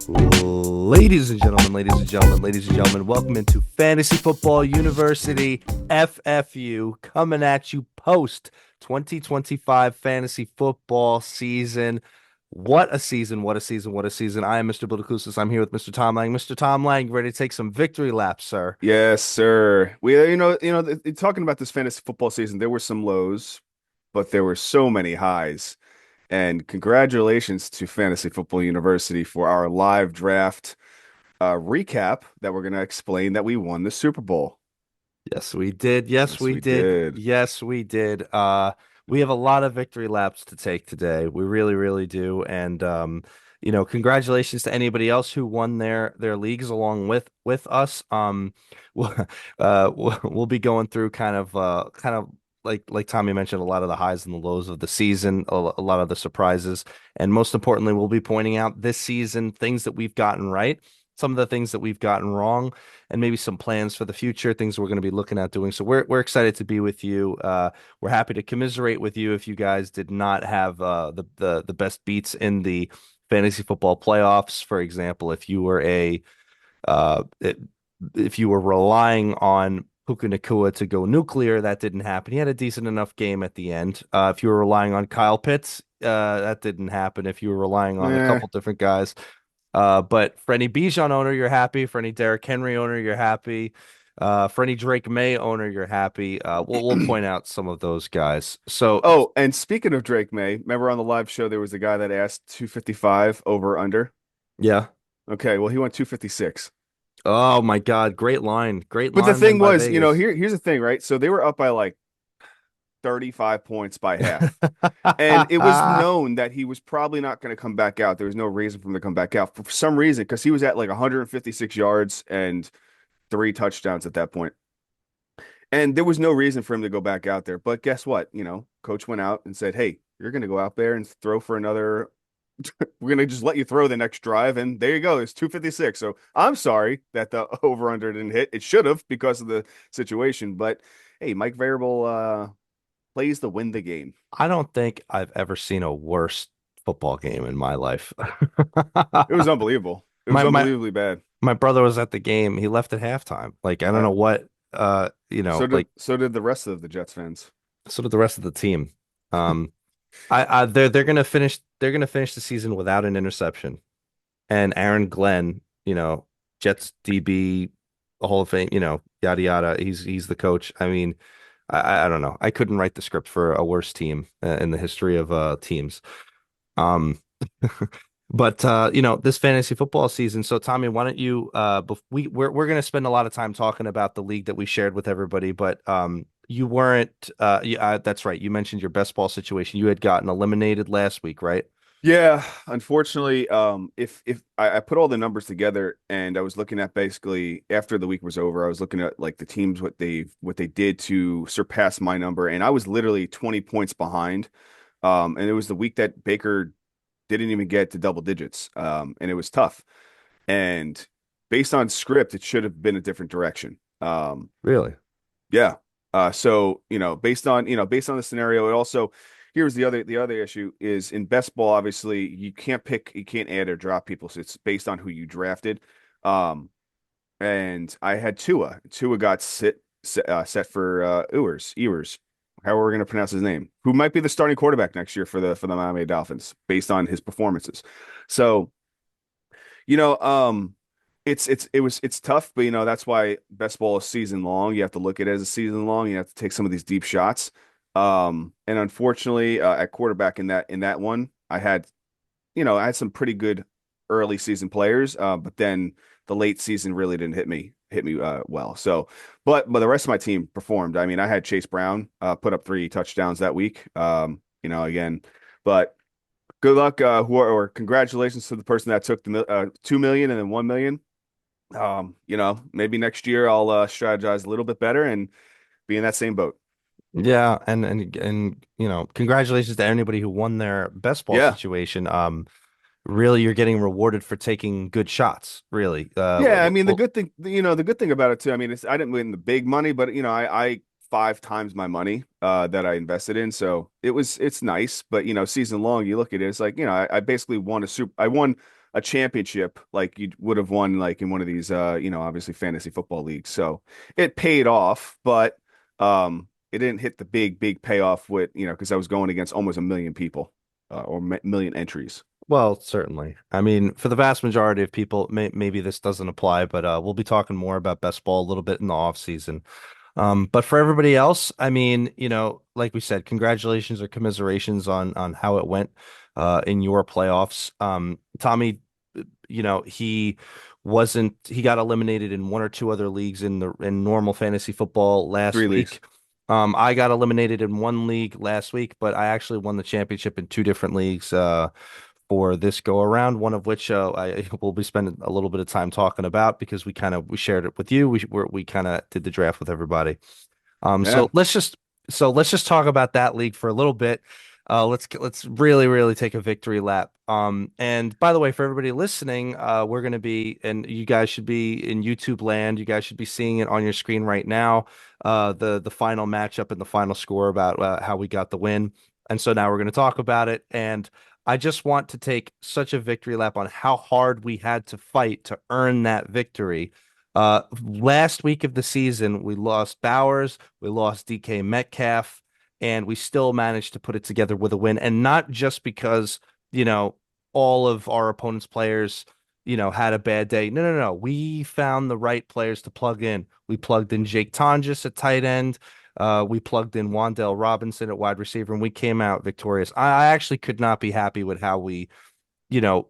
Ladies and gentlemen, welcome into Fantasy Football University FFU coming at you post 2025 fantasy football season. What a season, what a season, what a season. I am Mr. Budakusis. I'm here with Mr. Tom Lang. Mr. Tom Lang, ready to take some victory laps, sir? Yes, sir. Talking about this fantasy football season, there were some lows, but there were so many highs. And congratulations to Fantasy Football University for our live draft recap that we're going to explain that we won the Super Bowl. Yes, we did. Yes, Yes, we we did. did. Yes, we did. We have a lot of victory laps to take today. We really, really do. And congratulations to anybody else who won their leagues along with us. We'll, we'll be going through kind of like Tommy mentioned, a lot of the highs and the lows of the season, a lot of the surprises, and most importantly, we'll be pointing out this season things that we've gotten right, some of the things that we've gotten wrong, and maybe some plans for the future, things we're going to be looking at doing. So we're excited to be with you. We're happy to commiserate with you if you guys did not have the best beats in the fantasy football playoffs. For example, if if you were relying on Puka Nakua to go nuclear, that didn't happen. He had a decent enough game at the end. If you were relying on Kyle Pitts, that didn't happen. If you were relying on a Eh, couple different guys, but for any Bijan owner, you're happy. For any Derrick Henry owner, you're happy. For any Drake May owner, you're happy. We'll point out some of those guys. So Oh, and speaking of Drake May, remember on the live show there was a guy that asked 255 over under? yeah. Okay, well he went 256. Oh my God, great But the line then thing by was, Vegas. here's the thing, right? So they were up by like 35 points by half. And it was known that he was probably not going to come back out. There was no reason for him to come back out for some reason because he was at like 156 yards and three touchdowns at that point. And there was no reason for him to go back out there. But guess what? Coach went out and said, "Hey, you're going to go out there and throw for another. We're going to just let you throw the next drive." And there you go. It's 256. So I'm sorry that the over under didn't hit. It should have because of the situation. But hey, Mike Variable plays to win the game. I don't think I've ever seen a worse football game in my life. It was unbelievable. It was My my unbelievably bad. my brother was at the game. He left at halftime. Like I don't I know what So did like the rest of the Jets fans. sort of the rest of the team. Um they're gonna finish the season without an interception. And Aaron Glenn, Jets DB, Hall of Fame, yada yada. He's the coach. I mean, I don't know. I couldn't write the script for a worse team in the history of teams. Um, but this fantasy football season. So Tommy, why don't you we're gonna spend a lot of time talking about the league that we shared with everybody, but you weren't that's right. You mentioned your best ball situation. You had gotten eliminated last week, right? Yeah, unfortunately, if I put all the numbers together and I was looking at basically after the week was over, I was looking at like the teams what they did to surpass my number, and I was literally 20 points behind. And it was the week that Baker didn't even get to double digits. And it was tough. And based on script, it should have been a different direction. Really? Yeah. So based on the scenario, it also here's the other issue is in best ball, obviously you can't add or drop people, so it's based on who you drafted. Um, and I had Tua. Tua got set for Ewers, however we're going to pronounce his name, who might be the starting quarterback next year for the Miami Dolphins based on his performances. So you know, it's tough, but that's why best ball is season long. You have to look at it as a season long. You have to take some of these deep shots. And unfortunately, at quarterback in that one, I had some pretty good early season players, but then the late season really didn't hit me well. So, but the rest of my team performed. I mean, I had Chase Brown put up three touchdowns that week. Again, but good luck, or congratulations to the person that took the 2 million and then 1 million. Maybe next year I'll strategize a little bit better and be in that same boat. Yeah, and congratulations to anybody who won their best ball Yeah. situation. Really, you're getting rewarded for taking good shots. Really. Yeah, I mean Well, the good thing about it too. I mean, I didn't win the big money, but I five times my money that I invested in, so it's nice. But season long, you look at it, it's like I basically won a a championship like you would have won like in one of these obviously fantasy football leagues. So it paid off, but it didn't hit the big payoff with, because I was going against almost a million people or million entries. Well, certainly. I mean, for the vast majority of people, maybe this doesn't apply, but we'll be talking more about best ball a little bit in the off season. But for everybody else, I mean, like we said, congratulations or commiserations on how it went in your playoffs. Tommy, he got eliminated in one or two other leagues in normal fantasy football last Three leagues. week. I got eliminated in one league last week, but I actually won the championship in two different leagues for this go around. One of which I will be spending a little bit of time talking about because we shared it with you. We kind of did the draft with everybody. Um, Yeah. so let's just let's just talk about that league for a little bit. Let's really take a victory lap. And by the way, for everybody listening, we're going to be, and you guys should be in YouTube land. You guys should be seeing it on your screen right now. The final matchup and the final score about how we got the win. And so now we're going to talk about it. And I just want to take such a victory lap on how hard we had to fight to earn that victory. Last week of the season, we lost Bowers, we lost DK Metcalf, and we still managed to put it together with a win. And not just because, you know, all of our opponent's players, had a bad day. No. We found the right players to plug in. We plugged in Jake Tonjes at tight end. We plugged in Wan'Dale Robinson at wide receiver, and we came out victorious. I actually could not be happy with how we, you know,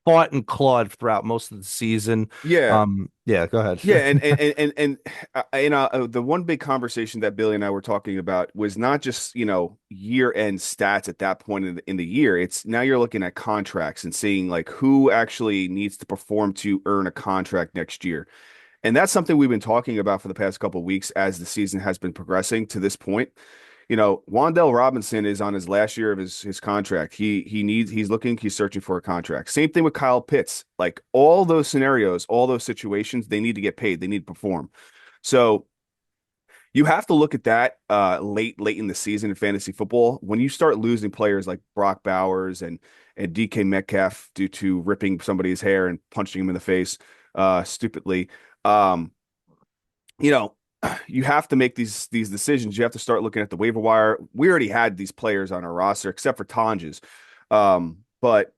fought and clawed throughout most of the season. Yeah. Yeah, go ahead. Yeah, and the one big conversation that Billy and I were talking about was not just, year-end stats at that point in the year. It's now you're looking at contracts and seeing like who actually needs to perform to earn a contract next year. And that's something we've been talking about for the past couple of weeks as the season has been progressing to this point. Wan'Dale Robinson is on his last year of his contract. He's searching for a contract. Same thing with Kyle Pitts. Like all those scenarios, all those situations, they need to get paid. They need to perform. So you have to look at that late in the season in fantasy football. When you start losing players like Brock Bowers and DK Metcalf due to ripping somebody's hair and punching him in the face stupidly. Um, you know, you have to make these decisions. You have to start looking at the waiver wire. We already had these players on our roster, except for Tonjes. But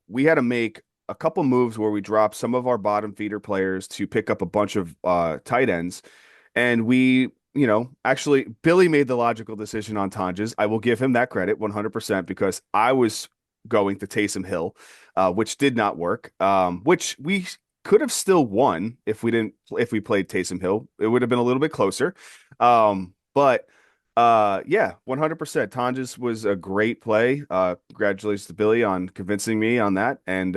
we had to make a couple moves where we dropped some of our bottom feeder players to pick up a bunch of tight ends, and actually Billy made the logical decision on Tonjes. I will give him that credit 100% because I was going to Taysom Hill, which did not work. Which we could have still won if we played Taysom Hill. It would have been a little bit closer. But yeah, 100%. Tonjes was a great play. Congratulations to Billy on convincing me on that. And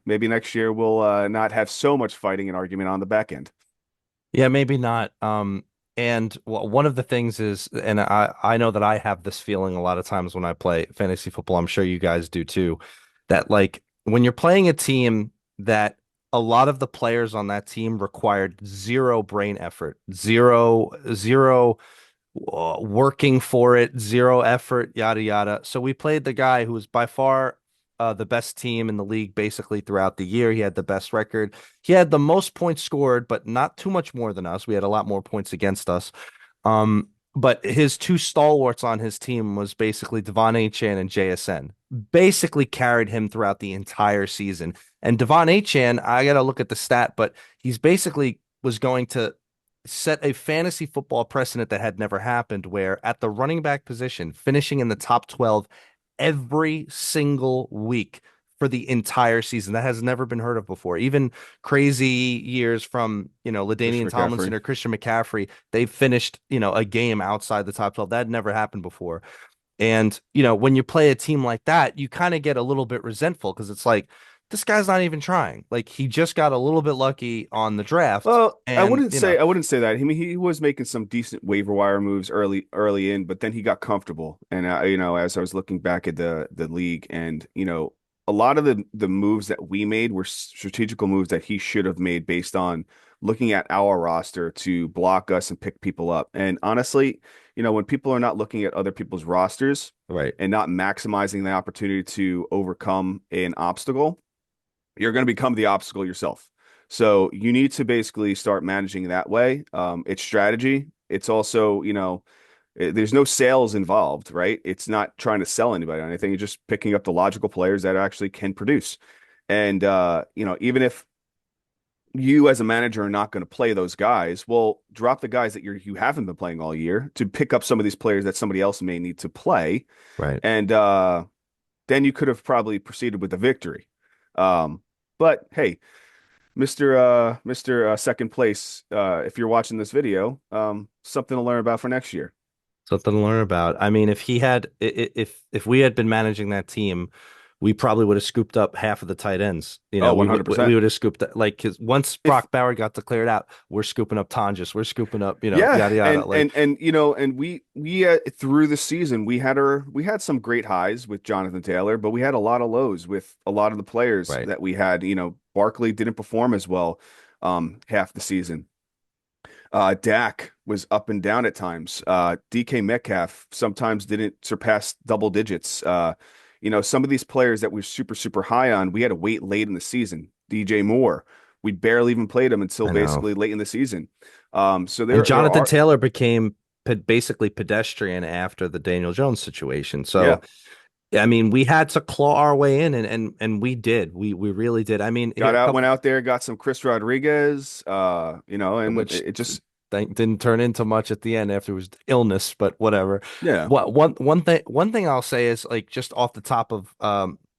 maybe next year we'll not have so much fighting and argument on the back end. Yeah, maybe not. And one of the things is, and I know that I have this feeling a lot of times when I play fantasy football. I'm sure you guys do too, that like when you're playing a team that a lot of the players on that team required zero brain effort, zero working for it, zero effort, yada yada. So we played the guy who was by far the best team in the league basically throughout the year. He had the best record. He had the most points scored, but not too much more than us. We had a lot more points against us. But his two stalwarts on his team was basically Devon Achane and JSN. Basically carried him throughout the entire season. And Devon Achane, I got to look at the stat, but he's basically was going to set a fantasy football precedent that had never happened, where at the running back position, finishing in the top 12 every single week for the entire season. That has never been heard of before. Even crazy years from, Christian LaDainian Tomlinson McCaffrey. or Christian McCaffrey, they've finished, a game outside the top 12. That had never happened before. And, when you play a team like that, you kind of get a little bit resentful because it's like, this guy's not even trying. Like he just got a little bit lucky on the draft. Well, I And, wouldn't say I wouldn't say that. I mean, he was making some decent waiver wire moves early in, but then he got comfortable. And as I was looking back at the league, and a lot of the moves that we made were strategical moves that he should have made based on looking at our roster to block us and pick people up. And honestly, when people are not looking at other people's rosters right. and not maximizing the opportunity to overcome an obstacle, you're going to become the obstacle yourself. So you need to basically start managing that way. It's strategy. It's also, there's no sales involved, right? It's not trying to sell anybody on anything. It's just picking up the logical players that actually can produce. And even if you as a manager are not going to play those guys, well, drop the guys that you haven't been playing all year to pick up some of these players that somebody else may need to play. Right. And then you could have probably proceeded with the victory. Um, but hey, Mr. Second Place, if you're watching this video, something to learn about for next year. Something to learn about. I mean, if he had, if we had been managing that team, we probably would have scooped up half of the tight ends. Oh, We 100%. would have scooped like because once If Brock Bowers got declared out, we're scooping up Tonjes, we're scooping up, Yeah, yada yada. Like, and we through the season we had some great highs with Jonathan Taylor, but we had a lot of lows with a lot of the players right. that we had. Barkley didn't perform as well half the season. Dak was up and down at times. DK Metcalf sometimes didn't surpass double digits. Some of these players that we're super, super high on, we had to wait late in the season. DJ Moore, we barely even played him until I know. basically late in the season. So And there Jonathan are, Taylor became basically pedestrian after the Daniel Jones situation. yeah, So, I mean, we had to claw our way in, and we did. We really did. I mean, here a went couple, out there, got some Chris Rodriguez, and which it just, didn't turn into much at the end after it was illness, but whatever. yeah. One thing I'll say is like just off the top of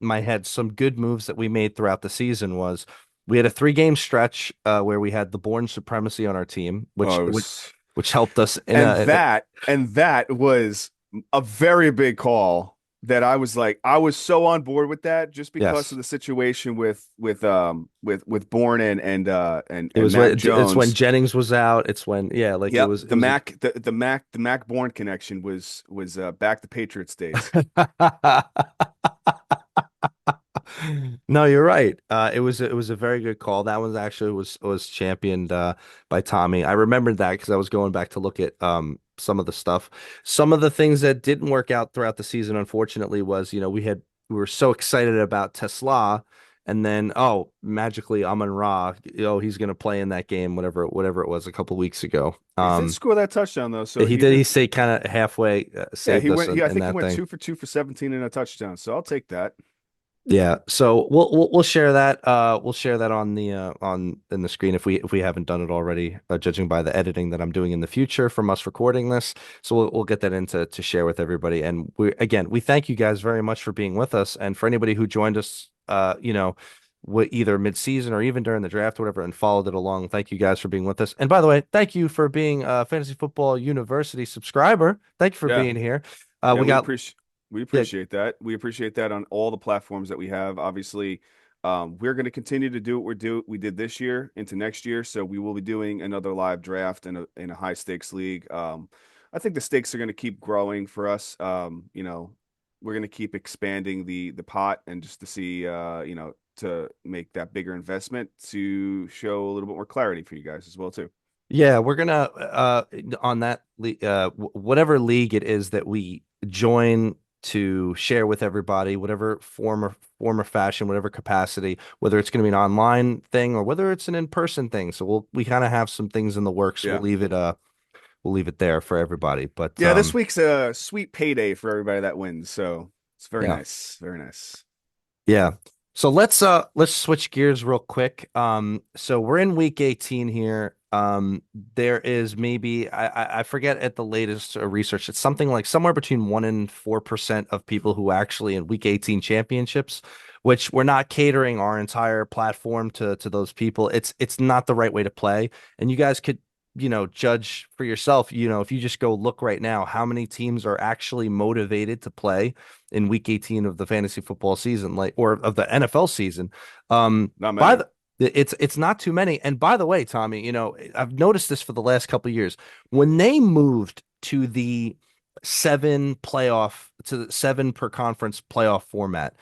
my head, some good moves that we made throughout the season was we had a 3 game stretch where we had the Born Supremacy on our team, Oh, which it which was, which helped us in and a that was a very big call that I was so on board with that just because of yes. the situation with Bourne It and was Mac it's when Jones. Jennings was out. It's when yeah, like Yep, it was the Mac Bourne connection was back to Patriots days. No, you're right. It was a very good call. That one actually was championed by Tommy. I remembered that because I was going back to look at some of the stuff. Some of the things that didn't work out throughout the season, unfortunately, was we were so excited about Tesla, and then oh, magically Amon Ra, he's gonna play in that game, whatever it was a couple weeks ago. He did score that touchdown though, so He he did. He did. stay kind of halfway Yeah, saved us I in think he that went thing. 2 for 2 for 17 and a touchdown. So I'll take that. Yeah, so we'll share that. We'll share that on the on in the screen if we haven't done it already, judging by the editing that I'm doing in the future from us recording this. So we'll get that in to share with everybody. And we thank you guys very much for being with us, and for anybody who joined us, either mid-season or even during the draft, or whatever, and followed it along. Thank you guys for being with us. And by the way, thank you for being a Fantasy Football University subscriber. Thank you for Yeah. being here. Yeah, We got we yeah. appreciate that. We appreciate that on all the platforms that we have. Obviously, we're going to continue to do we did this year into next year. So we will be doing another live draft in a high stakes league. I think the stakes are going to keep growing for us. We're going to keep expanding the pot and just to see to make that bigger investment to show a little bit more clarity for you guys as well too. Yeah, we're gonna on that whatever league it is that we join to share with everybody, whatever form or fashion, whatever capacity, whether it's going to be an online thing or whether it's an in-person thing. So we kind of have some things in the works. Yeah. We'll leave it there for everybody. But Yeah, this week's a sweet payday for everybody that wins. So it's very yeah. nice. Very nice. Yeah. So let's switch gears real quick. So we're in week 18 here. There is maybe I forget at the latest research, it's something like somewhere between 1% and 4% of people who actually in week 18 championships, which we're not catering our entire platform to those people. It's not the right way to play. And you guys could, judge for yourself, if you just go look right now, how many teams are actually motivated to play in week 18 of the fantasy football season, like or of the NFL season. Not By many. the it's not too many. And by the way, Tommy, I've noticed this for the last couple of years. When they moved to the 7 per conference playoff format,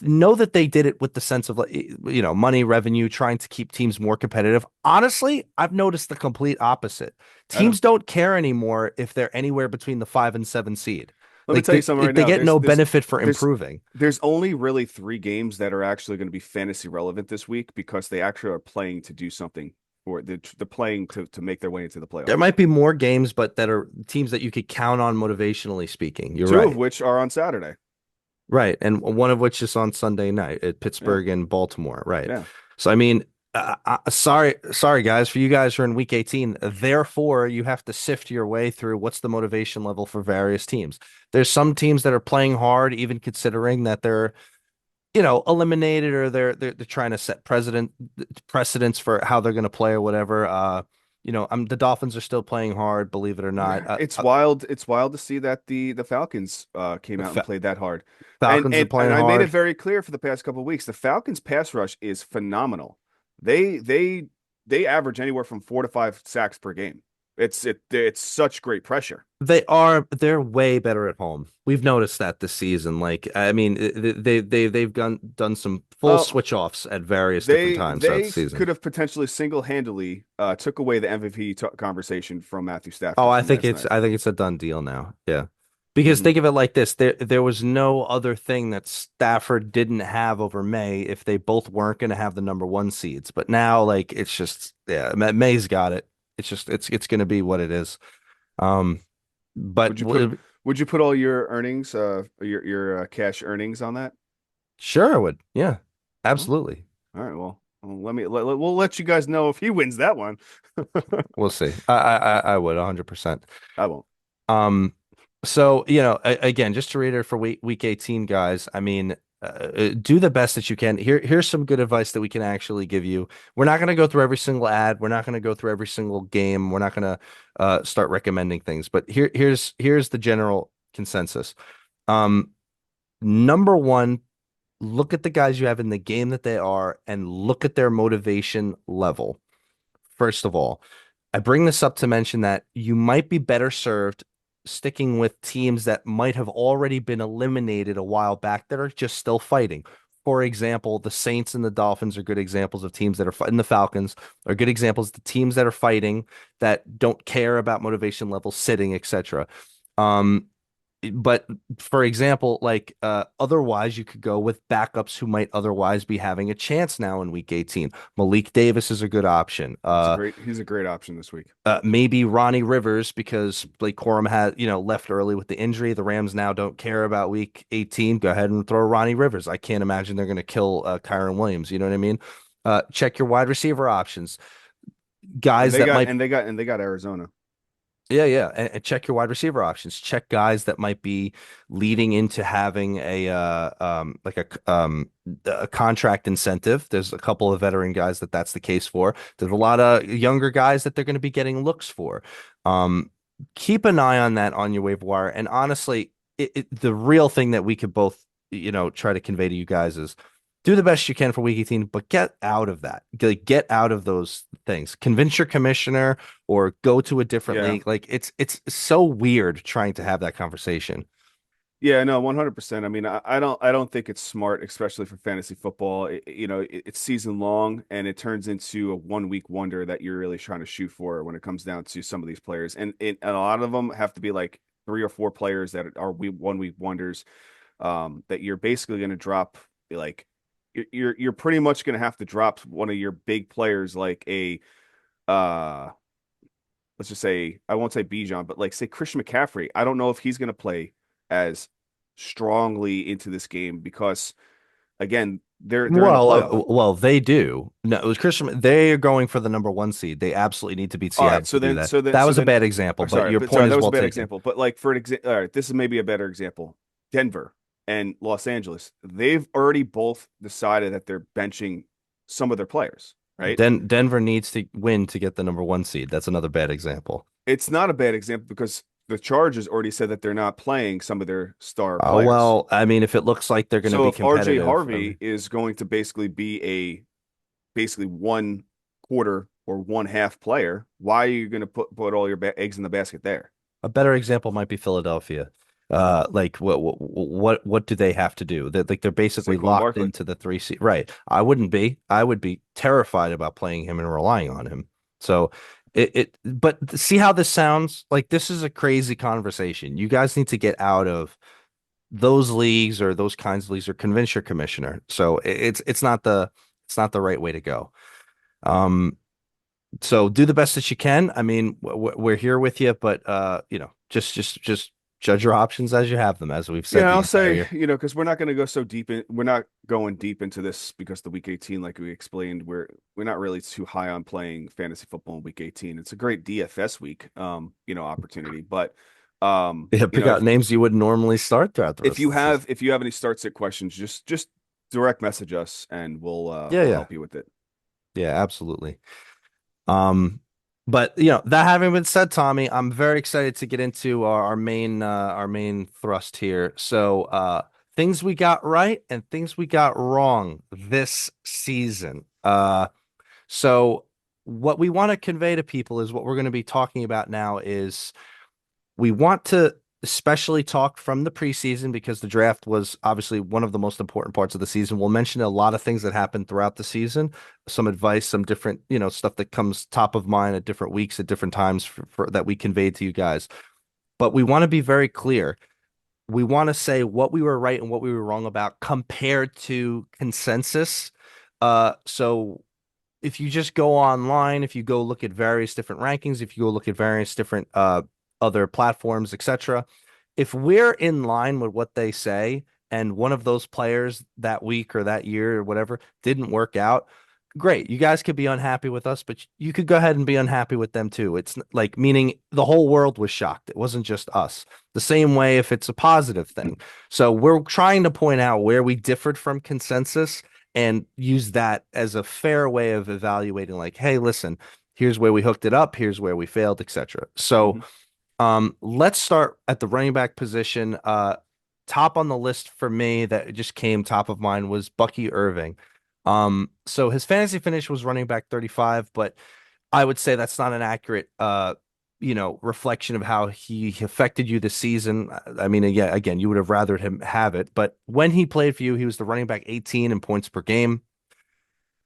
know that they did it with the sense of, like, money, revenue, trying to keep teams more competitive. Honestly, I've noticed the complete opposite. I know. Teams don't care anymore if they're anywhere between the 5 and 7 seed. Let me Like tell you something right they now. get no benefit for There's improving. there's only really three games that are actually going to be fantasy relevant this week because they actually are playing to do something for they're playing to make their way into the There playoffs. might be more games, but that are teams that you could count on motivationally speaking. You're Two of right. which are on Saturday. Right. And one of which is on Sunday night at Yeah, Pittsburgh and Baltimore. Right. yeah. So, I mean, sorry, guys, for you guys who are in week 18. Therefore, you have to sift your way through what's the motivation level for various teams. There's some teams that are playing hard, even considering that they're, eliminated or they're trying to set precedents for how they're going to play or whatever. The Dolphins are still playing hard, believe it or not. It's wild. It's wild to see that the Falcons came out and Fa played that hard. And Falcons are and and playing I made it hard. very clear for the past couple of weeks, the Falcons pass rush is phenomenal. They they they average anywhere from 4 to 5 sacks per game. It's such great pressure. They're way better at home. We've noticed that this season. Like, I mean, they've done some full Oh, switch offs at various different they times throughout the they season. could have potentially single-handedly took away the MVP conversation from Matthew Oh, Stafford from last night. I think it's a done deal now. Yeah. Because Hmm. think of it like this, there was no other thing that Stafford didn't have over May if they both weren't going to have the number one seeds. But now, like, it's just, yeah, May's got it. It's just it's going to be what it is. Um, but Would you put would you put all your earnings, your cash earnings on that? sure, I would. Yeah, Oh, absolutely. all right. Well, we'll let you guys know if he wins that one. We'll see. I would 100%. I won't. Um, so again, just to reiterate for week 18, guys. I mean, do the best that you can. Here's some good advice that we can actually give you. We're not going to go through every single ad. We're not going to go through every single game. We're not going to start recommending things. But here's the general consensus. Um, Number one, look at the guys you have in the game that they are, and look at their motivation level. First of all, I bring this up to mention that you might be better served sticking with teams that might have already been eliminated a while back that are just still fighting. For example, the Saints and the Dolphins are good examples of teams that are fighting. The Falcons are good examples of the teams that are fighting that don't care about motivation levels, sitting, etc. Um, but for example, like otherwise you could go with backups who might otherwise be having a chance now in week 18. Malik Davis is a good option. He's a great option this week. Maybe Ronnie Rivers because Blake Corum had, left early with the injury. The Rams now don't care about week 18. Go ahead and throw Ronnie Rivers. I can't imagine they're going to kill Kyron Williams. You know what I mean? Check your wide receiver options. And Guys they that got might and they got and they got Arizona. Yeah, and check your wide receiver options. Check guys that might be leading into having a contract incentive. There's a couple of veteran guys that's the case for. There's a lot of younger guys that they're going to be getting looks for. Um, Keep an eye on that on your waiver wire. And honestly, the real thing that we could both try to convey to you guys is do the best you can for week 18, but get out of that. Get out of those things. Convince your commissioner or go to a different Yeah. league. Like it's so weird trying to have that conversation. Yeah, no, 100%. I mean, I don't think it's smart, especially for fantasy football. It's season long and it turns into a 1 week wonder that you're really trying to shoot for when it comes down to some of these players. And a lot of them have to be like 3 or 4 players that are 1 week wonders, that you're basically going to drop. Like you're pretty much going to have to drop one of your big players like a uh let's just say, I won't say Bijan, but like say Christian McCaffrey. I don't know if he's going to play as strongly into this game because again, they're in a playoff. Well, they do. No, it was Christian. They are going for the number one seed. They absolutely need to beat All right, Seattle to do that. then That so was a then bad example, but sorry, your but point sorry, that is was a well bad taken. example. But like for an example, all right, this is maybe a better example. Denver and Los Angeles, they've already both decided that they're benching some of their players, right? Denver needs to win to get the number one seed. That's another bad example. It's not a bad example because the Chargers already said that they're not playing some of their star Oh players. well, I mean, if it looks like they're going to So be if RJ competitive, Harvey is going to basically be a basically 1 quarter or 1/2 player, why are you going to put all your eggs in the basket there? a better example might be Philadelphia. Like what do they have to do? Like they're basically Saquon locked Barkley. into the three seed. Right. I wouldn't be. I would be terrified about playing him and relying on him. So But see how this sounds? Like this is a crazy conversation. You guys need to get out of those leagues or those kinds of leagues or convince your commissioner. So it's not the right way to go. Um, so do the best that you can. I mean, we're here with you, but just judge your options as you have them, as we've said Yeah, the I'll entire say, year. because we're not going to go so deep in, we're not going deep into this because the week 18, like we explained, we're not really too high on playing fantasy football in week 18. It's a great DFS week, opportunity, but Yeah, pick out names you wouldn't normally start throughout the rest of the season. if you have any start sit questions, just direct message us and Yeah, we'll yeah, help you with it. yeah, absolutely. Um, but that having been said, Tommy, I'm very excited to get into our main thrust here. So, things we got right and things we got wrong this season. So what we want to convey to people is what we're going to be talking about now is we want to especially talk from the preseason because the draft was obviously one of the most important parts of the season. We'll mention a lot of things that happened throughout the season, some advice, some different, stuff that comes top of mind at different weeks, at different times for that we conveyed to you guys. But we want to be very clear. We want to say what we were right and what we were wrong about compared to consensus. So if you just go online, if you go look at various different rankings, if you go look at various different other platforms, etc., if we're in line with what they say and one of those players that week or that year or whatever didn't work out, great. You guys could be unhappy with us, but you could go ahead and be unhappy with them too. It's like meaning the whole world was shocked. It wasn't just us. The same way if it's a positive thing. So we're trying to point out where we differed from consensus and use that as a fair way of evaluating like, hey, listen, here's where we hooked it up, here's where we failed, etc. So Hmm. let's start at the running back position. Top on the list for me that just came top of mind was Bucky Irving. So his fantasy finish was running back 35, but I would say that's not an accurate reflection of how he affected you this season. I mean, again, you would have rathered him have it, but when he played for you, he was the running back 18 in points per game.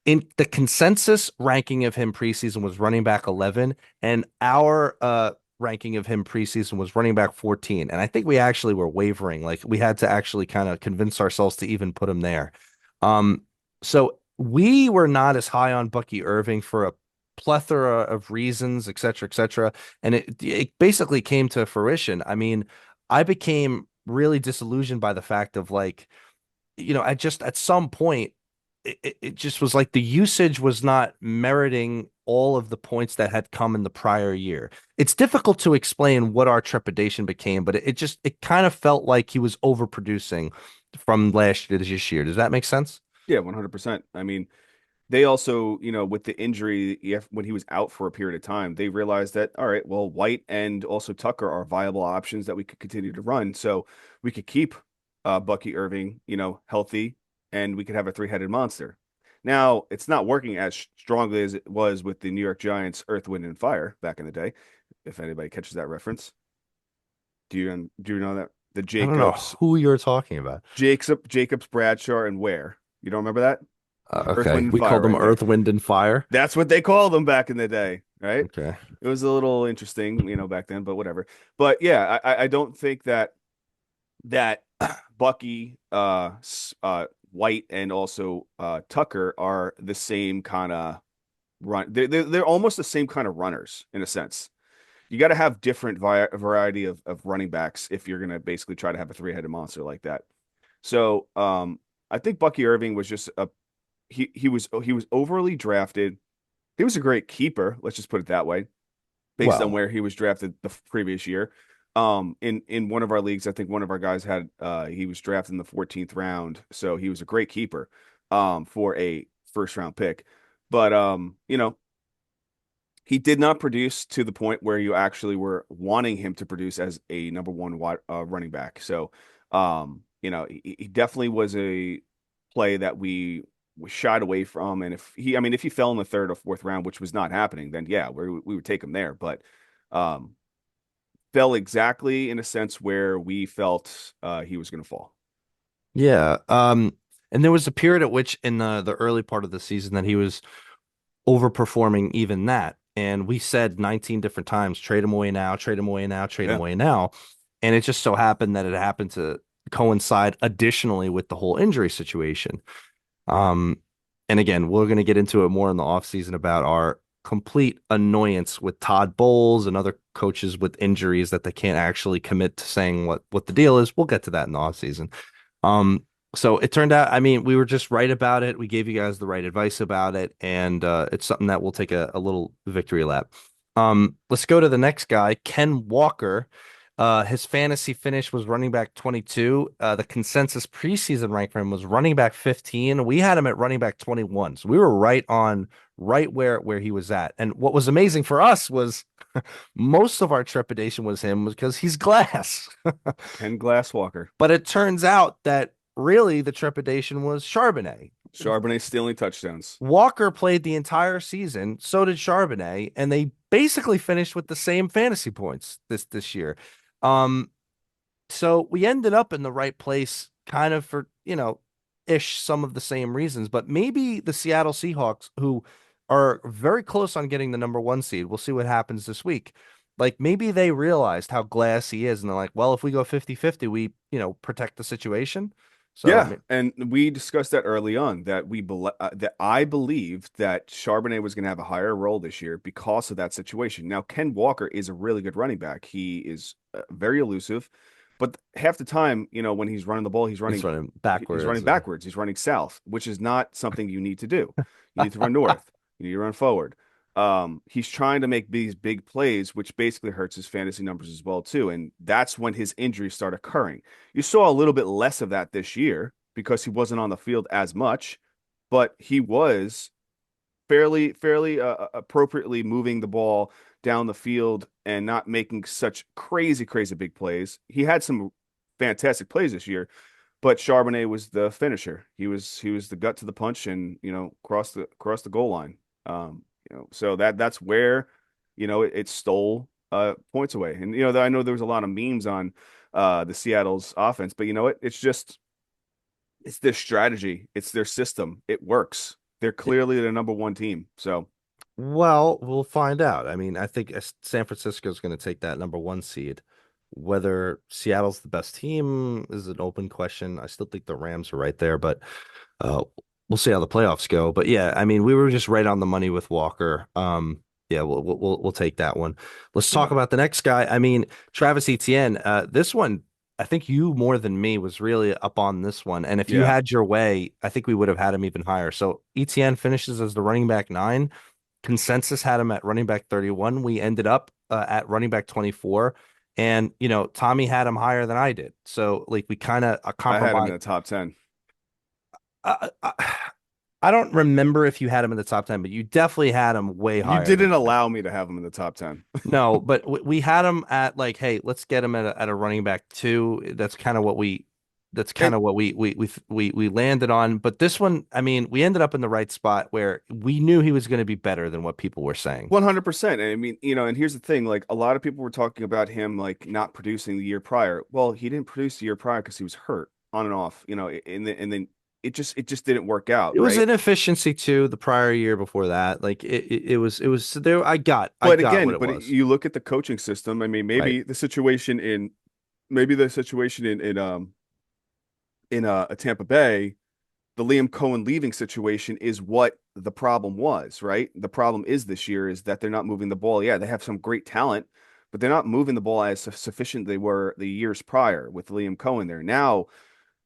In the consensus ranking of him preseason was running back 11, and our ranking of him preseason was running back 14. And I think we actually were wavering. Like we had to actually kind of convince ourselves to even put him there. Um, so we were not as high on Bucky Irving for a plethora of reasons, et cetera, et cetera. And it basically came to fruition. I mean, I became really disillusioned by the fact of like, at some point, it just was like the usage was not meriting all of the points that had come in the prior year. It's difficult to explain what our trepidation became, but it kind of felt like he was overproducing from last year to this year. Does that make sense? Yeah, 100%. I mean, they also, with the injury, when he was out for a period of time, they realized that, all right, well, White and also Tucker are viable options that we could continue to run. So we could keep Bucky Irving, healthy, and we could have a three-headed monster. Now, it's not working as strongly as it was with the New York Giants, Earth, Wind, and Fire back in the day, if anybody catches that reference. Do you know that? The I don't know who you're talking about. Jacobs, Bradshaw, and Ware. You don't remember that? Earth, Okay, Wind, and we Fire called them right there. Earth, Wind, and Fire. That's what they called them back in the day, right? Okay. It was a little interesting, back then, but whatever. But yeah, I don't think that Bucky, White, and also Tucker are the same kind of run. They're almost the same kind of runners in a sense. You got to have different variety of running backs if you're gonna basically try to have a three-headed monster like that. So I think Bucky Irving was just he was overly drafted. He was a great keeper, let's just put it that way, based on Well, where he was drafted the previous year. In one of our leagues, I think one of our guys had he was drafted in the 14th round, so he was a great keeper for a first round pick. But he did not produce to the point where you actually were wanting him to produce as a number one running back. So he definitely was a play that we shied away from. And if he fell in the third or fourth round, which was not happening, then yeah, we would take him there. But um, fell exactly in a sense where we felt he was going to fall. yeah. And there was a period at which in the early part of the season that he was overperforming even that. and we said 19 different times, trade him away now, trade him away now, trade him Yeah. away now. And it just so happened that it happened to coincide additionally with the whole injury situation. Um, and again, we're going to get into it more in the offseason about our complete annoyance with Todd Bowles and other coaches with injuries that they can't actually commit to saying what the deal is. We'll get to that in the offseason. Um, so it turned out, I mean, we were just right about it. We gave you guys the right advice about it, and it's something that we'll take a little victory lap. Let's go to the next guy, Ken Walker. His fantasy finish was running back 22. The consensus preseason rank for him was running back 15. We had him at running back 21. So we were right where he was at. And what was amazing for us was most of our trepidation was him because he's glass. Ken Glasswalker. But it turns out that really the trepidation was Charbonnet. Charbonnet stealing touchdowns. Walker played the entire season, so did Charbonnet, and they basically finished with the same fantasy points this year. Um, so we ended up in the right place kind of for, ish some of the same reasons, but maybe the Seattle Seahawks, who are very close on getting the number one seed, we'll see what happens this week. Like maybe they realized how glass he is, and they're like, well, if we go 50-50, we, protect the situation. So Yeah, and we discussed that early on that that I believed that Charbonnet was going to have a higher role this year because of that situation. Now, Ken Walker is a really good running back. He is very elusive, but half the time, when he's running the ball, he's running he's running backwards. backwards. He's running south, which is not something you need to do. You need to run north. You need to run forward. He's trying to make these big plays, which basically hurts his fantasy numbers as well too. And that's when his injuries start occurring. You saw a little bit less of that this year because he wasn't on the field as much, but he was fairly appropriately moving the ball down the field and not making such crazy big plays. He had some fantastic plays this year, but Charbonnet was the finisher. He was the gut to the punch and cross the goal line. So that's where it stole points away. And I know there was a lot of memes on the Seattle's offense, but you know what? It's their strategy, it's their system. It works. They're clearly the number one team. So Well, we'll find out. I mean, I think San Francisco is going to take that number one seed. Whether Seattle's the best team is an open question. I still think the Rams are right there, but uh, we'll see how the playoffs go. But yeah, I mean, we were just right on the money with Walker. Yeah, we'll take that one. Let's talk yeah, about the next guy. I mean, Travis Etienne. This one, I think you more than me was really up on this one. And if you yeah, had your way, I think we would have had him even higher. So Etienne finishes as the running back 9. Consensus had him at running back 31. We ended up at running back 24. And, Tommy had him higher than I did. So, like, we kind of I had him in compromised. the top 10. I, I, I don't remember if you had him in the top 10, but you definitely had him way You higher than didn't I. allow me to have him in the top 10. No, but we had him at like, hey, let's get him at a running back 2. That's kind of what we. That's kind And of what we landed on. But this one, I mean, we ended up in the right spot where we knew he was going to be better than what people were saying. 100%. And I mean, and here's the thing, like a lot of people were talking about him like not producing the year prior. Well, he didn't produce the year prior because he was hurt on and off, and then it just didn't work out, It was right? inefficiency too the prior year before that. Like it was there. I But got what again, it but was. you look at the coaching system. I mean, Right. maybe the situation in Tampa Bay, the Liam Cohen leaving situation is what the problem was, right? The problem is this year is that they're not moving the ball. Yeah, they have some great talent, but they're not moving the ball as sufficient they were the years prior with Liam Cohen there. Now,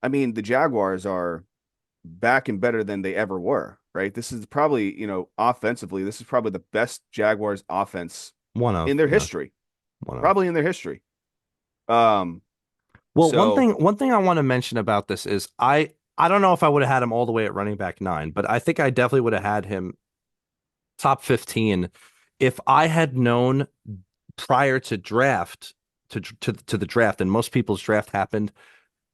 I mean, the Jaguars are back and better than they ever were, right? This is probably, offensively, this is probably the best Jaguars offense One in of, their yeah, history, one of. probably in their history. Um, Well, one so thing one thing I want to mention about this is I don't know if I would have had him all the way at running back 9, but I think I definitely would have had him top 15 if I had known prior to draft to the draft, and most people's draft happened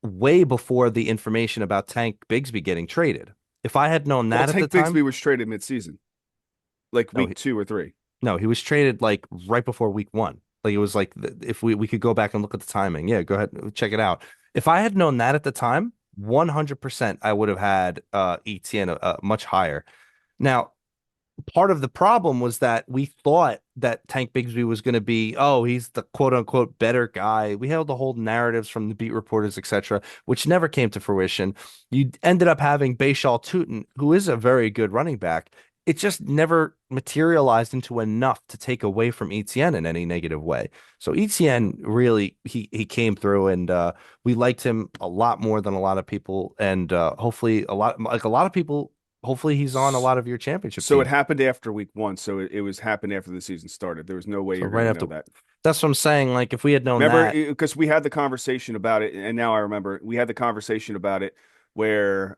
way before the information about Tank Bigsby getting traded. If I had known well, that at the Tank time, Bigsby was traded midseason, like no, week 2 or 3. no, he was traded like right before week 1. Like it was like if we could go back and look at the timing. Yeah, go ahead, check it out. If I had known that at the time, 100% I would have had ETN much higher. Now, part of the problem was that we thought that Tank Bigsby was going to be, oh, he's the quote unquote better guy. We held the whole narratives from the beat reporters, etc., which never came to fruition. You ended up having Bayshaw Tootin, who is a very good running back. It just never materialized into enough to take away from ETN in any negative way. So ETN really he came through, and we liked him a lot more than a lot of people, and hopefully a lot of people. Hopefully he's on a lot of your championship So it teams. happened after week one. So it was happened after the season started. There was no way So you're going right to after, know that. that's what I'm saying. Like if we had known Remember, that, because we had the conversation about it, and now I remember we had the conversation about it where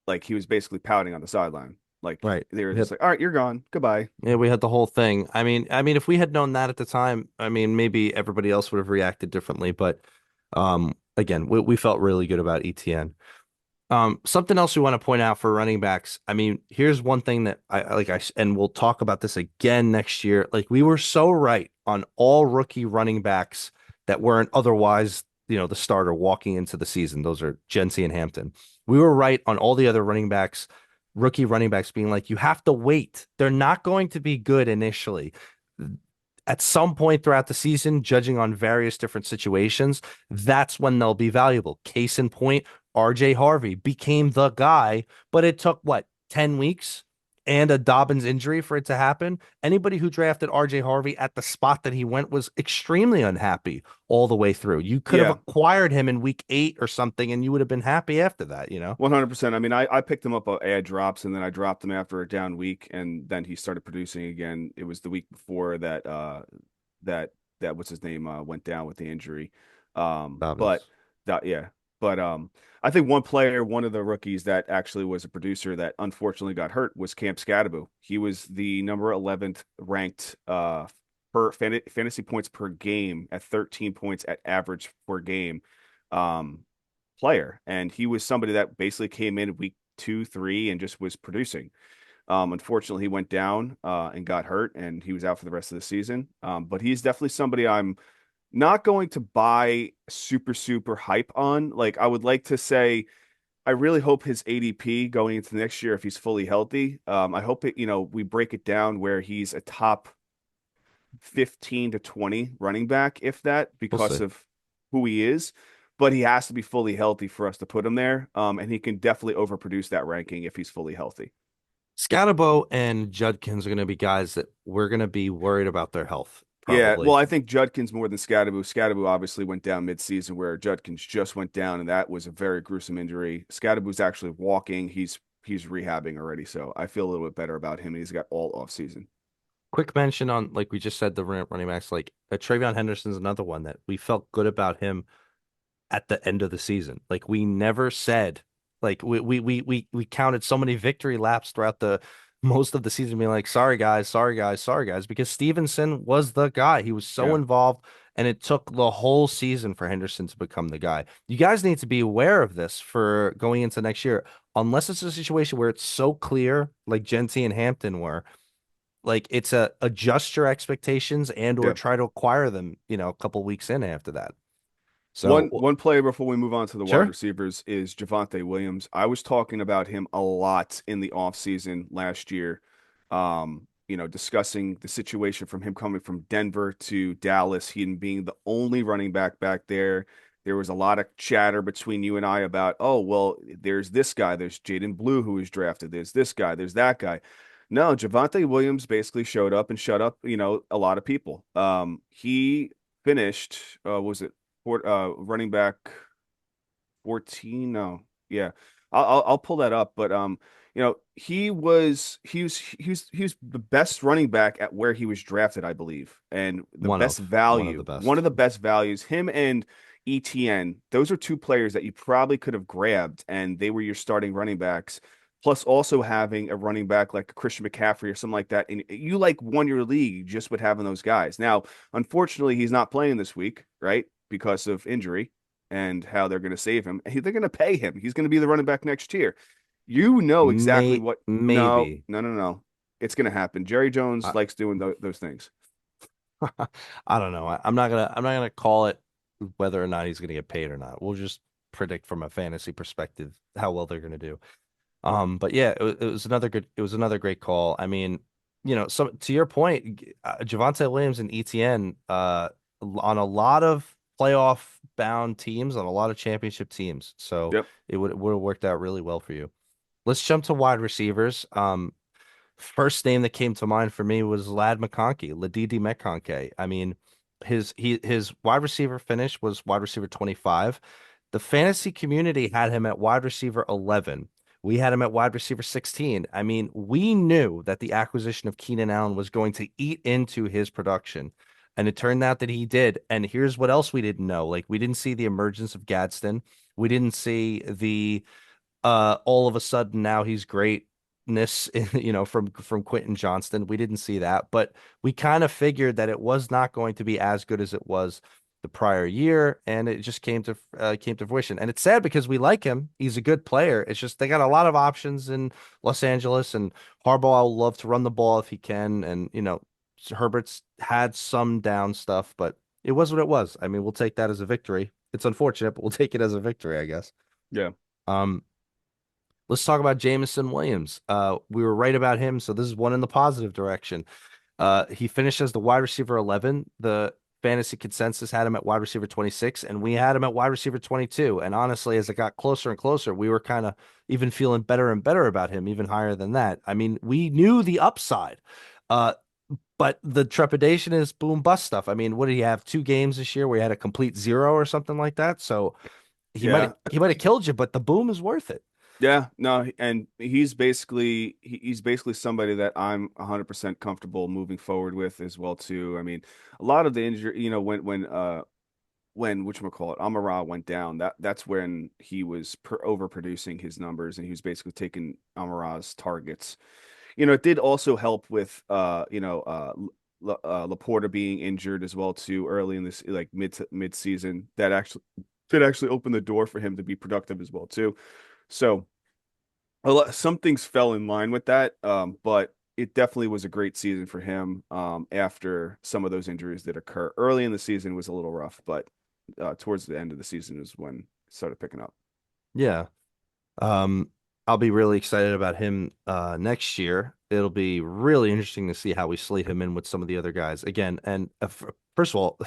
like he was basically pouting on the sideline. Like right? they were We just had, like, all right, you're gone. Goodbye. yeah, we had the whole thing. If we had known that at the time, I mean, maybe everybody else would have reacted differently. But again, we felt really good about ETN. Something else we want to point out for running backs. I mean, here's one thing that and we'll talk about this again next year. Like we were so right on all rookie running backs that weren't otherwise, the starter walking into the season. Those are Jency and Hampton. We were right on all the other running backs, rookie running backs being like, you have to wait. They're not going to be good initially. At some point throughout the season, judging on various different situations, that's when they'll be valuable. Case in point, RJ Harvey became the guy, but it took what, 10 weeks and a Dobbins injury for it to happen? Anybody who drafted RJ Harvey at the spot that he went was extremely unhappy all the way through. You could have Yeah, acquired him in week 8 or something and you would have been happy after that, you know? 100%. I mean, I picked him up ad drops, and then I dropped him after a down week, and then he started producing again. It was the week before that that what's his name went down with the injury. But Dobbins. that yeah, but I think one player, one of the rookies that actually was a producer that unfortunately got hurt was Camp Scadaboo. He was the number 11th ranked per fantasy points per game at 13 points at average per game. Um, Player, and he was somebody that basically came in week 2, 3, and just was producing. Unfortunately, he went down and got hurt, and he was out for the rest of the season. But he's definitely somebody I'm not going to buy super hype on. Like I would like to say, I really hope his ADP going into next year, if he's fully healthy, I hope we break it down where he's a top 15 to 20 running back, if that, We'll because see. of who he is. But he has to be fully healthy for us to put him there. And he can definitely overproduce that ranking if he's fully healthy. Scatterbo and Judkins are going to be guys that we're going to be worried about their health, Yeah, well, probably. I think Judkins more than Scadaboo. Scadaboo obviously went down mid-season, where Judkins just went down, and that was a very gruesome injury. Scadaboo's actually walking. He's rehabbing already, so I feel a little bit better about him. And he's got all off season. Quick mention on, like we just said, the running backs, like Travion Henderson's another one that we felt good about him at the end of the season. Like we never said, like we counted so many victory laps throughout the most of the season, being like, sorry guys, sorry guys, sorry guys, because Stevenson was the guy. He was so Yeah, involved, and it took the whole season for Henderson to become the guy. You guys need to be aware of this for going into next year, unless it's a situation where it's so clear, like Genty and Hampton were. Like it's a adjust your expectations and or yeah. try to acquire them, a couple weeks in after that. One So one player before we move on to the wide sure. receivers is Javonte Williams. I was talking about him a lot in the offseason last year. Discussing the situation from him coming from Denver to Dallas, he being the only running back there. There was a lot of chatter between you and I about, oh, well, there's this guy, there's Jaden Blue who was drafted, there's this guy, there's that guy. No, Javonte Williams basically showed up and shut up, a lot of people. He finished, was it running back 14? No. Yeah. I'll pull that up, but he was the best running back at where he was drafted, I believe. And the best One of the value, one best. of the best values, him and ETN, those are two players that you probably could have grabbed, and they were your starting running backs. Plus, also having a running back like Christian McCaffrey or something like that, and you like won your league just with having those guys. Now, unfortunately, he's not playing this week, right? Because of injury and how they're going to save him. They're going to pay him. He's going to be the running back next year. You know exactly what. No, Maybe. no, no, no. It's going to happen. Jerry Jones I, likes doing those things. I don't know. I'm not gonna call it whether or not he's gonna get paid or not. We'll just predict from a fantasy perspective how well they're gonna do. But yeah, it was another great call. I mean, so to your point, Javonte Williams and ETN, on a lot of playoff bound teams, on a lot of championship teams. So Yep. would have worked out really well for you. Let's jump to wide receivers. First name that came to mind for me was Lad McConkey, Ladidi McConkey. I mean, his wide receiver finish was wide receiver 25. The fantasy community had him at wide receiver 11. We had him at wide receiver 16. I mean, we knew that the acquisition of Keenan Allen was going to eat into his production. And it turned out that he did. And here's what else we didn't know. Like, we didn't see the emergence of Gadsden. We didn't see the all of a sudden now he's greatness, from Quentin Johnston. We didn't see that, but we kind of figured that it was not going to be as good as it was the prior year, and it just came to fruition. And it's sad because we like him; he's a good player. It's just they got a lot of options in Los Angeles, and Harbaugh will love to run the ball if he can, and Herbert's had some down stuff, but it was what it was. I mean, we'll take that as a victory. It's unfortunate, but we'll take it as a victory, I guess. Yeah. Um, Let's talk about Jamison Williams. We were right about him, so this is one in the positive direction. He finished as the wide receiver 11. The fantasy consensus had him at wide receiver 26, and we had him at wide receiver 22. And honestly, as it got closer and closer, we were kind of even feeling better and better about him, even higher than that. I mean, we knew the upside, uh, but the trepidation is boom bust stuff. I mean, what did he have? 2 games this year where he had a complete zero or something like that? So Yeah. he might have killed you, but the boom is worth it. Yeah, no, and he's basically somebody that I'm 100% comfortable moving forward with as well too. I mean, a lot of the injury, when whatchamacallit, Amara went down, that's when he was overproducing his numbers and he was basically taking Amara's targets. It did also help with Laporta being injured as well too early in this, like mid season. That actually opened the door for him to be productive as well too. So some things fell in line with that, but it definitely was a great season for him. After some of those injuries that occur early in the season was a little rough, but towards the end of the season is when it started picking up. Yeah. Um, I'll be really excited about him next year. It'll be really interesting to see how we slate him in with some of the other guys again. And first of all,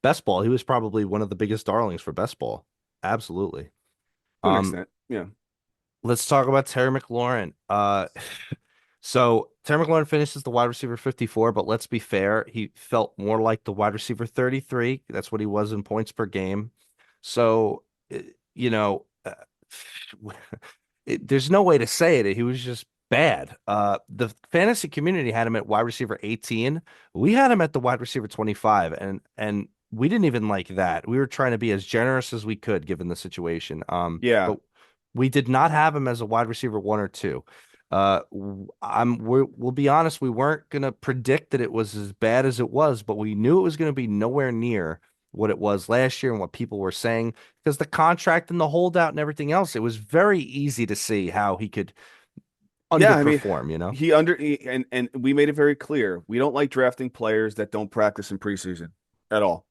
best ball, he was probably one of the biggest darlings for best ball. Absolutely. To an Um, extent, yeah. let's talk about Terry McLaurin. So Terry McLaurin finishes the wide receiver 54, but let's be fair, he felt more like the wide receiver 33. That's what he was in points per game. So, you know, there's no way to say it. He was just bad. The fantasy community had him at wide receiver 18. We had him at the wide receiver 25, and we didn't even like that. We were trying to be as generous as we could given the situation. Yeah. But we did not have him as a wide receiver 1 or 2. We'll be honest, we weren't gonna predict that it was as bad as it was, but we knew it was gonna be nowhere near what it was last year and what people were saying because the contract and the holdout and everything else, it was very easy to see how he could Yeah, I mean, underperform, and we made it very clear. We don't like drafting players that don't practice in preseason at all.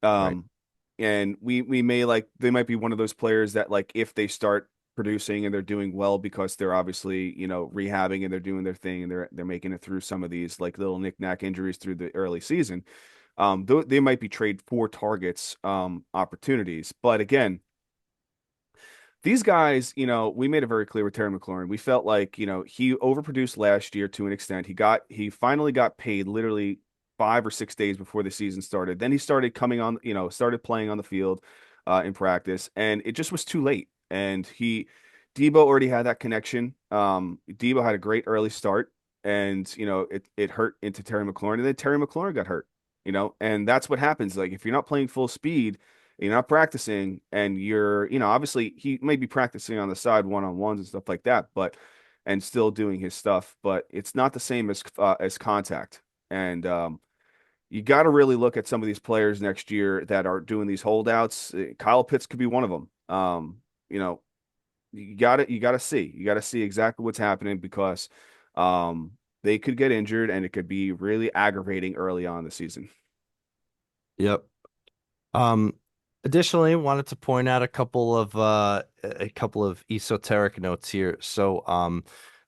Right. Um, and we may like they might be one of those players that like if they start producing and they're doing well because they're obviously, rehabbing and they're doing their thing and they're making it through some of these like little knick-knack injuries through the early season. They might be trade for targets opportunities. But again, these guys, we made it very clear with Terry McLaurin. We felt like, he overproduced last year to an extent. He finally got paid literally 5 or 6 days before the season started. Then he started coming on, started playing on the field in practice, and it just was too late. And Debo already had that connection. Debo had a great early start, and it hurt into Terry McLaurin, and then Terry McLaurin got hurt. And that's what happens. Like if you're not playing full speed you're not practicing and obviously he may be practicing on the side one-on-ones and stuff like that, and still doing his stuff, but it's not the same as contact. And you got to really look at some of these players next year that are doing these holdouts. Kyle Pitts could be one of them. You know, you got to see exactly what's happening because they could get injured and it could be really aggravating early on in the season. Yep. Um, Additionally, wanted to point out a couple of esoteric notes here.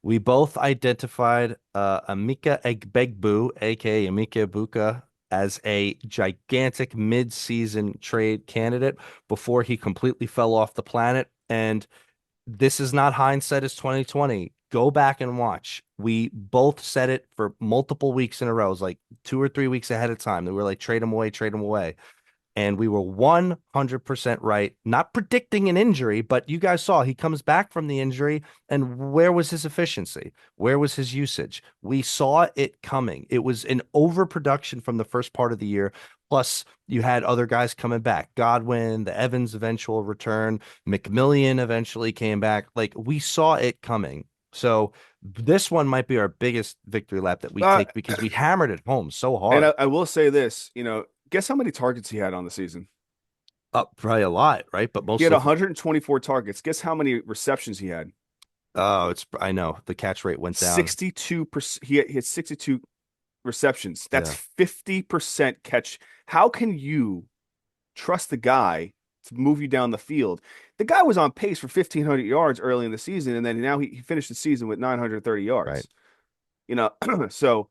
We both identified Emeka Egbegbue, aka Emeka Ibuka, as a gigantic mid-season trade candidate before he completely fell off the planet. And this is not hindsight is 2020. Go back and watch. We both said it for multiple weeks in a row. It was like 2 or 3 weeks ahead of time. They were like, trade him away, trade him away. And we were 100% right, not predicting an injury, but you guys saw he comes back from the injury. And where was his efficiency? Where was his usage? We saw it coming. It was an overproduction from the first part of the year. Plus, you had other guys coming back. Godwin, the Evans eventual return, McMillian eventually came back. Like we saw it coming. So this one might be our biggest victory lap that we Uh, take because we hammered it home so and hard. I will say this, guess how many targets he had on the season? Up probably a lot, right? But He had mostly for 124 targets. Guess how many receptions he had? it's I know the catch rate went down. 62%. He had 62 receptions. That's Yeah, 50% catch. How can you trust the guy to move you down the field? The guy was on pace for 1,500 yards early in the season, and then now he finished the season with 930 right. yards. You know, so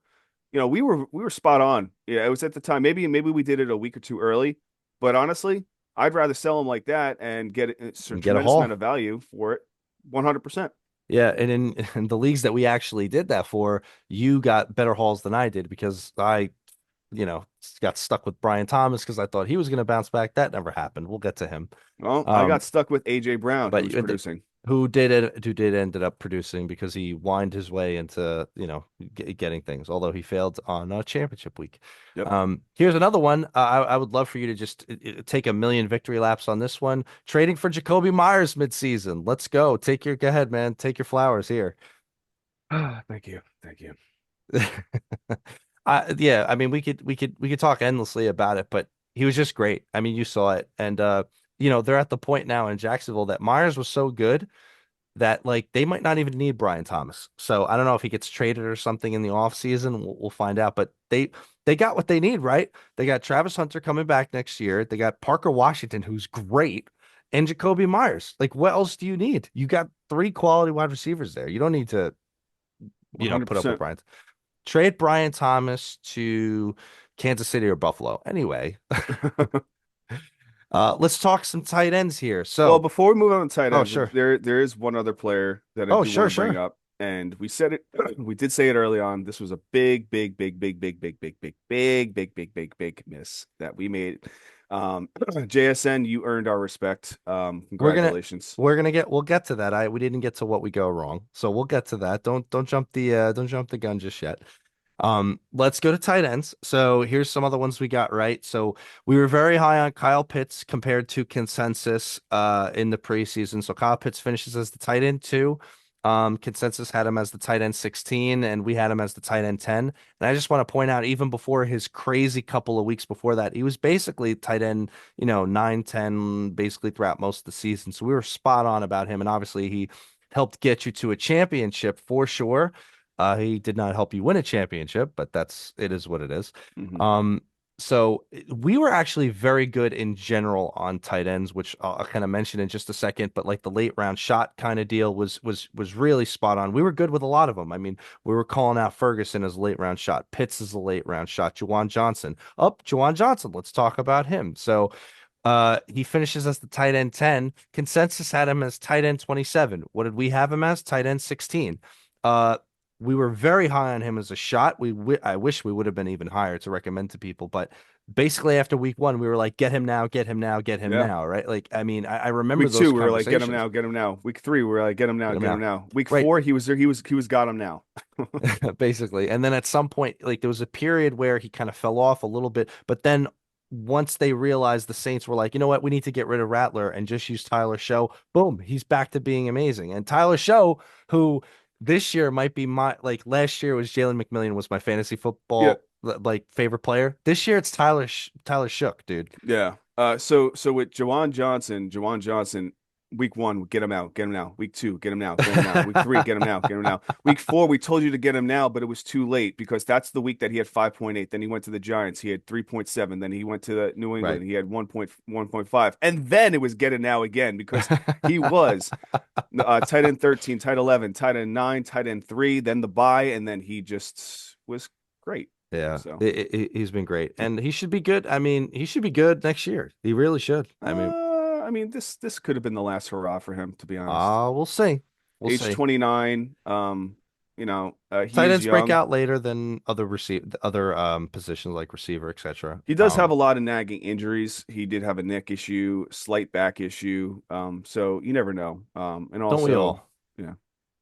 we were spot on. Yeah, it was at the time. Maybe we did it a week or two early, but honestly, I'd rather sell him like that and get a And get a tremendous amount haul. of value for it. 100%. Yeah, and in the leagues that we actually did that for, you got better hauls than I did because I got stuck with Brian Thomas because I thought he was going to bounce back. That never happened. We'll get to him. Well, I got Um, stuck with AJ Brown, but who's producing. who did ended up producing because he whined his way into getting things, although he failed on championship week. Yep. Here's another one. I would love for you to just take a million victory laps on this one. Trading for Jacoby Myers midseason. Let's go. Go ahead, man. Take your flowers here. Thank you. Thank you. Yeah, I mean we could talk endlessly about it, but he was just great. I mean, you saw it. And they're at the point now in Jacksonville that Myers was so good that like they might not even need Brian Thomas. So I don't know if he gets traded or something in the offseason. We'll find out. But they got what they need, right? They got Travis Hunter coming back next year. They got Parker Washington, who's great, and Jacoby Myers. Like, what else do you need? You got three quality wide receivers there. You don't need to, put up with 100%. Brian. Trade Brian Thomas to Kansas City or Buffalo. Anyway, let's talk some tight ends here. Well, So, before we move on to tight oh, ends, sure. there is one other player that I Oh, do want sure, to bring sure. up, and we said it. We did say it early on. This was a big, big, big, big, big, big, big, big, big, big, big, big, big miss that we made. JSN, you earned our respect. We're gonna Congratulations. we'll get to that. We didn't get to what we go wrong. So we'll get to that. Don't jump the gun just yet. Let's go to tight ends. So here's some other ones we got right. So we were very high on Kyle Pitts compared to consensus in the preseason. So Kyle Pitts finishes as the tight end 2. Consensus had him as the tight end 16, and we had him as the tight end 10. And I just want to point out, even before his crazy couple of weeks before that, he was basically tight end, 9, 10, basically throughout most of the season. So we were spot on about him. And obviously he helped get you to a championship for sure. He did not help you win a championship, but it is what it is. Hmm. Um, so we were actually very good in general on tight ends, which I'll kind of mention in just a second. But like the late round shot kind of deal was really spot on. We were good with a lot of them. I mean, we were calling out Ferguson as a late round shot, Pitts as a late round shot, Juwan Johnson. Juwan Johnson. Let's talk about him. So he finishes as the tight end 10. Consensus had him as tight end 27. What did we have him as? Tight end 16. Uh, we were very high on him as a shot. I wish we would have been even higher to recommend to people, but basically after week 1, we were like, get him now, get him now, get him Yeah. now, right? Like, I mean, I remember Week those two, we were like, get him conversations. now, get him now. Week three, we were like, get him now, Get him get him now. now. Week Right. four, he was there. He was got him now. Basically. And then at some point, like there was a period where he kind of fell off a little bit, but then once they realized the Saints were like, you know what, we need to get rid of Rattler and just use Tyler Show, boom, he's back to being amazing. And Tyler Show, who this year might be like last year was Jalen McMillian was my fantasy Yeah, football like favorite player. This year it's Tyler Shook, dude. yeah. So with Juwan Johnson, week one, get him out, get him now. Week two, get him now, get him now. Week three, get him now, get him now. Week four, we told you to get him now, but it was too late because that's the week that he had 5.8. Then he went to the Giants, he had 3.7. Then he went to the New Right. England, he had 1.1.5. And then it was get him now again because he was tight end 13, tight 11, tight end 9, tight end 3, then the bye, and then he just was great. Yeah, So, he's been great, and he should be good. I mean, he should be good next year. He really should. I mean, I mean, this could have been the last hurrah for him, to be honest. we'll see. We'll Age see. 29, he Tight is ends break young. out later than other positions like receiver, etc. He does have a lot of nagging injuries. He did have a neck issue, slight back issue. So you never know. And Don't we also, all? yeah.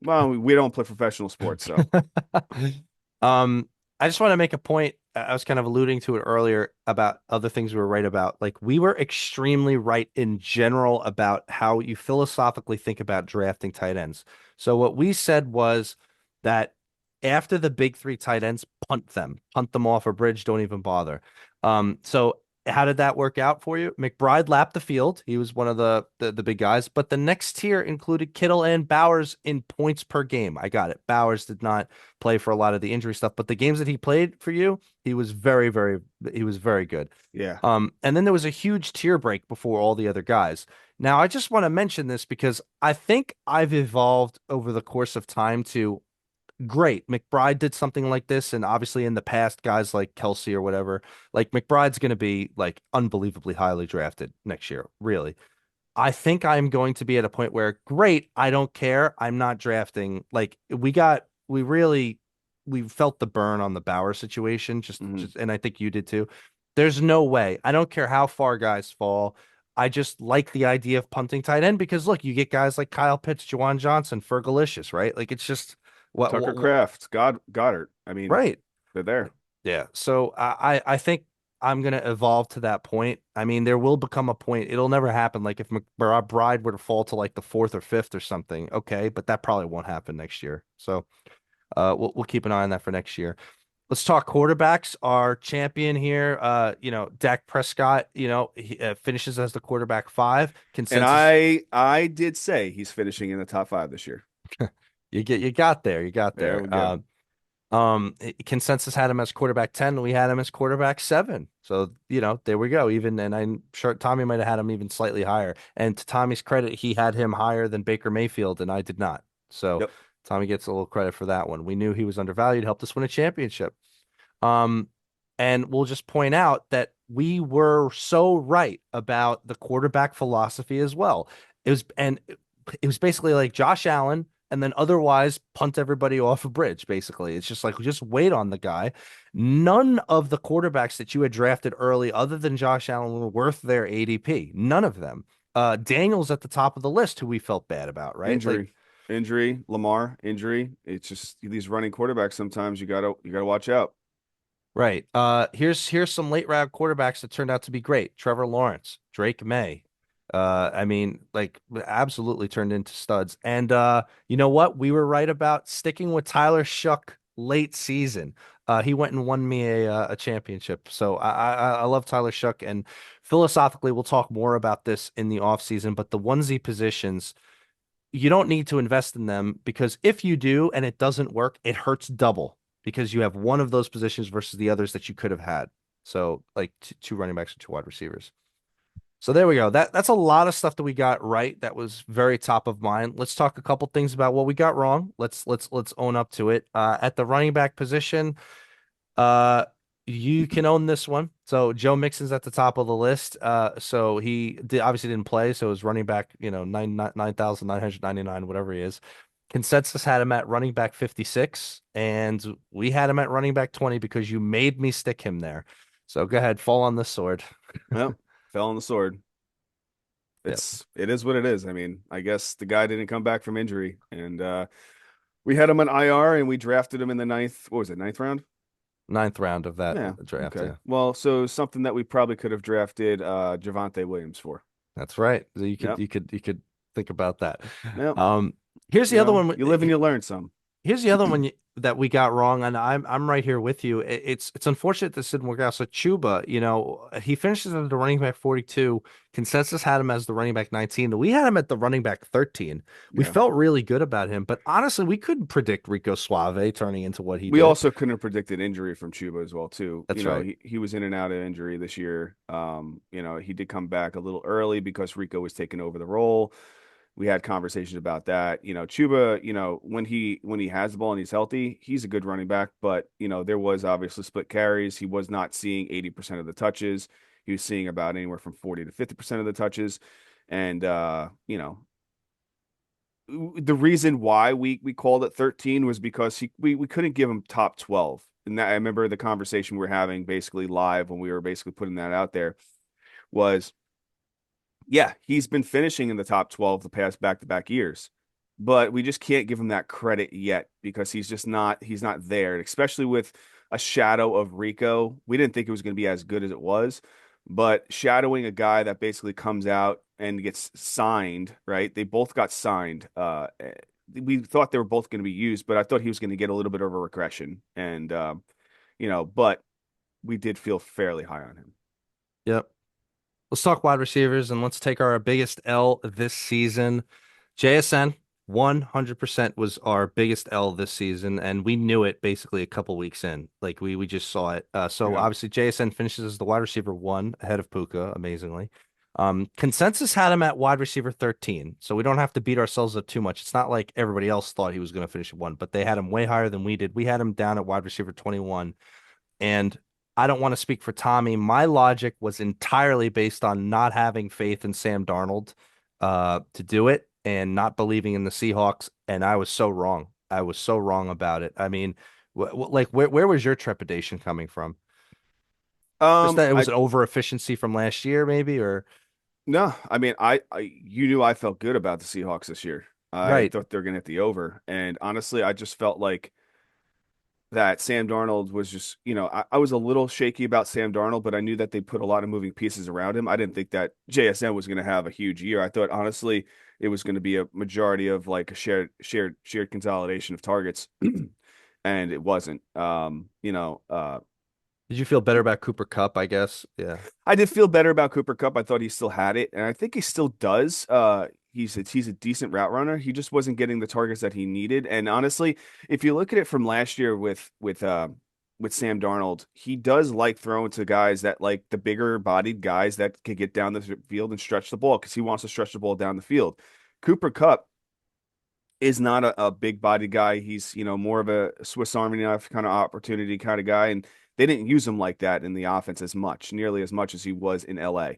Well, we don't play professional sports, so Um, I just want to make a point. I was kind of alluding to it earlier about other things we were right about. Like we were extremely right in general about how you philosophically think about drafting tight ends. So what we said was that after the big three tight ends, punt them off a bridge, don't even bother. So how did that work out for you? McBride lapped the field. He was one of the big guys, but the next tier included Kittle and Bowers in points per game. I got it. Bowers did not play for a lot of the injury stuff, but the games that he played for you, he was very good. yeah. And then there was a huge tier break before all the other guys. Now, I just want to mention this because I think I've evolved over the course of time to great. McBride did something like this, and obviously in the past, guys like Kelsey or whatever, like McBride's going to be like unbelievably highly drafted next year, really. I think I'm going to be at a point where, great, I don't care. I'm not drafting. Like we felt the burn on the Bauer situation, Hmm. and I think you did too. There's no way. I don't care how far guys fall. I just like the idea of punting tight end because look, you get guys like Kyle Pitts, Juwan Johnson, Fergalicious, right? Like it's just Tucker what Kraft, Goddard. I mean, right. they're there. Yeah. So I think I'm gonna evolve to that point. I mean, there will become a point. It'll never happen. Like if McBride were to fall to like the fourth or fifth or something, okay, but that probably won't happen next year. So we'll keep an eye on that for next year. Let's talk quarterbacks. Our champion here, Dak Prescott, he finishes as the quarterback five. And Consensus. I did say he's finishing in the top five this year. You got there. You got There there. we go. Consensus had him as quarterback 10. We had him as quarterback 7. So, there we go. Even, and I'm sure Tommy might have had him even slightly higher. And to Tommy's credit, he had him higher than Baker Mayfield, and I did not. So, Yep. Tommy gets a little credit for that one. We knew he was undervalued, helped us win a championship. Um, and we'll just point out that we were so right about the quarterback philosophy as well. It was basically like Josh Allen and then otherwise punt everybody off a bridge, basically. It's just like just wait on the guy. None of the quarterbacks that you had drafted early, other than Josh Allen, were worth their ADP. None of them. Daniel's at the top of the list, who we felt bad about, right? Like, Injury, Lamar, injury. It's just these running quarterbacks sometimes you gotta watch out. right. Here's some late round quarterbacks that turned out to be great. Trevor Lawrence, Drake May. I mean, like absolutely turned into studs. And you know what? We were right about sticking with Tyler Shuck late season. He went and won me a championship. So I love Tyler Shuck. And philosophically, we'll talk more about this in the offseason, but the onesie positions you don't need to invest in them because if you do and it doesn't work, it hurts double because you have one of those positions versus the others that you could have had. So like two running backs and two wide receivers. So there we go. That's a lot of stuff that we got right. That was very top of mind. Let's talk a couple things about what we got wrong. Let's own up to it. At the running back position, uh, you can own this one. So Joe Mixon's at the top of the list. So obviously didn't play. So his running back, 9,999, whatever he is. Consensus had him at running back 56, and we had him at running back 20 because you made me stick him there. So go ahead, fall on the sword. Well, fell on the sword. Yep. It is what it is. I mean, I guess the guy didn't come back from injury, and we had him on IR, and we drafted him in the ninth. What was it, ninth round? Ninth round of that Yeah. draft. Okay. Yeah, Well, so something that we probably could have drafted Javante Williams for. that's right. So you could Yep. you could you could think about that. Yep. Here's the other one. You live and you learn some. Here's the other one that we got wrong, and I'm right here with you. It's unfortunate this didn't work out. So Chuba, he finishes at the running back 42. Consensus had him as the running back 19. We had him at the running back 13. We Yeah. felt really good about him, but honestly, we couldn't predict Rico Suave turning into what he We did. also couldn't have predicted injury from Chuba as well, too. That's right. He was in and out of injury this year. He did come back a little early because Rico was taking over the role. We had conversations about that. Chuba, when he has the ball and he's healthy, he's a good running back, but there was obviously split carries. He was not seeing 80% of the touches. He was seeing about anywhere from 40 to 50% of the touches. And the reason why we called it 13 was because we couldn't give him top 12. And that, I remember the conversation we were having basically live when we were basically putting that out there was, yeah, he's been finishing in the top 12 the past back-to-back years, but we just can't give him that credit yet because he's not there, especially with a shadow of Rico. We didn't think it was going to be as good as it was, but shadowing a guy that basically comes out and gets signed, right? They both got signed. We thought they were both going to be used, but I thought he was going to get a little bit of a regression, and but we did feel fairly high on him. Yep. Let's talk wide receivers and let's take our biggest L this season. JSN 100% was our biggest L this season, and we knew it basically a couple weeks in. Like we just saw it. So Yeah. obviously JSN finishes as the wide receiver one ahead of Puka, amazingly. Consensus had him at wide receiver 13, so we don't have to beat ourselves up too much. It's not like everybody else thought he was going to finish at one, but they had him way higher than we did. We had him down at wide receiver 21. And I don't want to speak for Tommy. My logic was entirely based on not having faith in Sam Darnold to do it and not believing in the Seahawks. And I was so wrong. I was so wrong about it. I mean, like where was your trepidation coming from? Just that it was I an over efficiency from last year, maybe, or No, I mean, you knew I felt good about the Seahawks this year. I right. thought they're gonna hit the over, and honestly, I just felt like that Sam Darnold was just, I was a little shaky about Sam Darnold, but I knew that they put a lot of moving pieces around him. I didn't think that JSN was gonna have a huge year. I thought honestly it was gonna be a majority of like a shared consolidation of targets, and it wasn't. Did you feel better about Cooper Cup, I guess? Yeah. I did feel better about Cooper Cup. I thought he still had it, and I think he still does. He's a decent route runner. He just wasn't getting the targets that he needed. And honestly, if you look at it from last year with Sam Darnold, he does like throwing to guys that like the bigger bodied guys that can get down the field and stretch the ball because he wants to stretch the ball down the field. Cooper Cup is not a big body guy. He's, more of a Swiss Army knife kind of opportunity kind of guy. And they didn't use him like that in the offense nearly as much as he was in LA.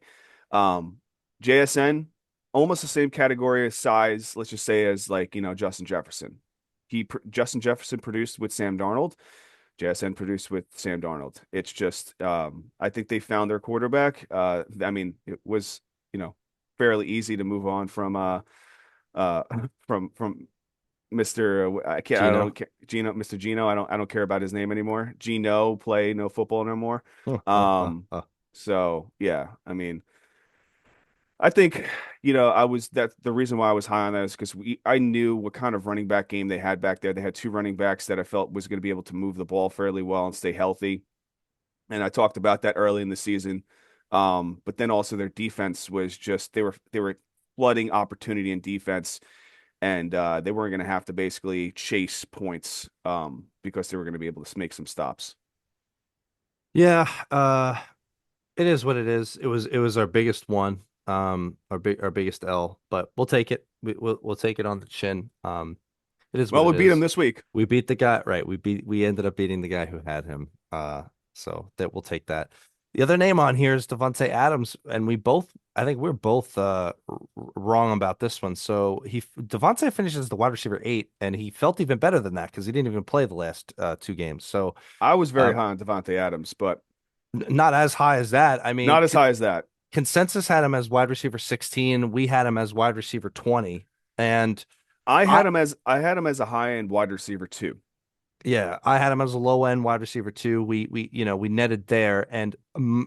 JSN, almost the same category of size, let's just say, as like, Justin Jefferson. Justin Jefferson produced with Sam Darnold. JSN produced with Sam Darnold. It's just, I think they found their quarterback. I mean, it was, fairly easy to move on from, uh from Mr. I Gino. don't care, Gino, Mr. Gino. I don't care about his name anymore. Gino play no football no more. Um so yeah, I mean, I think I was that the reason why I was high on that is because I knew what kind of running back game they had back there. They had two running backs that I felt was going to be able to move the ball fairly well and stay healthy. And I talked about that early in the season. But then also their defense was just they were flooding opportunity in defense, and they weren't going to have to basically chase points because they were going to be able to make some stops. Yeah, it is what it is. It was our biggest one, our biggest L, but we'll take it. We'll take it on the chin. It is what Well, it we beat them is. this week. We beat the guy, right? We ended up beating the guy who had him. So that we'll take that. The other name on here is Devontae Adams, and I think we're both wrong about this one. So Devontae finishes the wide receiver 8, and he felt even better than that because he didn't even play the last two games. So I was very um, high on Devontae Adams, but not as high as that. I mean, not as high as that. consensus had him as wide receiver 16. We had him as wide receiver 20. And I, I had him as a high end wide receiver too. yeah, I had him as a low end wide receiver too. We netted there. And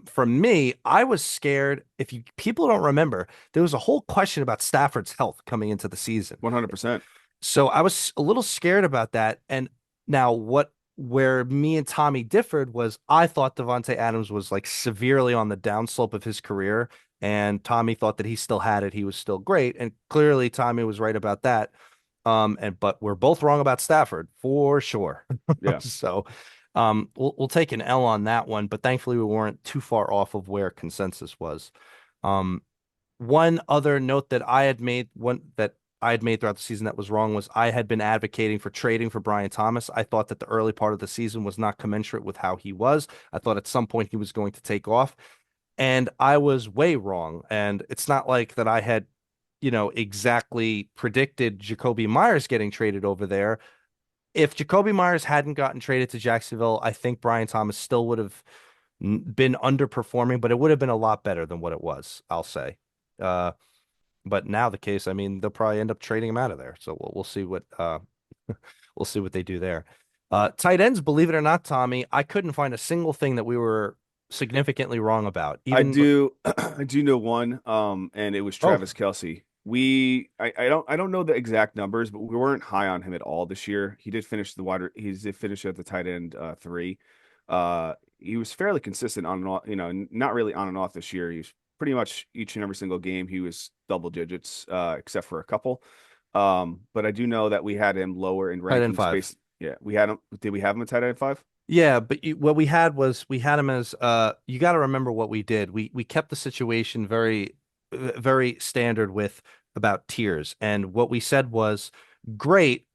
for me, I was scared. If you people don't remember, there was a whole question about Stafford's health coming into the season. 100%. So I was a little scared about that. And now where me and Tommy differed was I thought Devontae Adams was like severely on the downslope of his career, and Tommy thought that he still had it. He was still great, and clearly Tommy was right about that. And but we're both wrong about Stafford for sure. Yeah. So, we'll take an L on that one, but thankfully we weren't too far off of where consensus was. Um, One other note that I had made throughout the season that was wrong was I had been advocating for trading for Brian Thomas. I thought that the early part of the season was not commensurate with how he was. I thought at some point he was going to take off, and I was way wrong. And it's not like that I had, exactly predicted Jacoby Myers getting traded over there. If Jacoby Myers hadn't gotten traded to Jacksonville, I think Brian Thomas still would have been underperforming, but it would have been a lot better than what it was, I'll say. Uh, but now the case, I mean, they'll probably end up trading him out of there. So we'll see what we'll see what they do there. Tight ends, believe it or not, Tommy, I couldn't find a single thing that we were significantly wrong about. I Even do I do know one, and it was oh, Travis Kelce. I don't know the exact numbers, but we weren't high on him at all this year. He did finish at the tight end three. He was fairly consistent on and off, not really on and off this year. He was pretty much each and every single game he was double digits, except for a couple. But I do know that we had him lower in tight end rankings five. based. Yeah, we had him. Did we have him at tight end five? Yeah, but what we had was we had him as you got to remember what we did. We kept the situation very standard with about tiers. And what we said was great,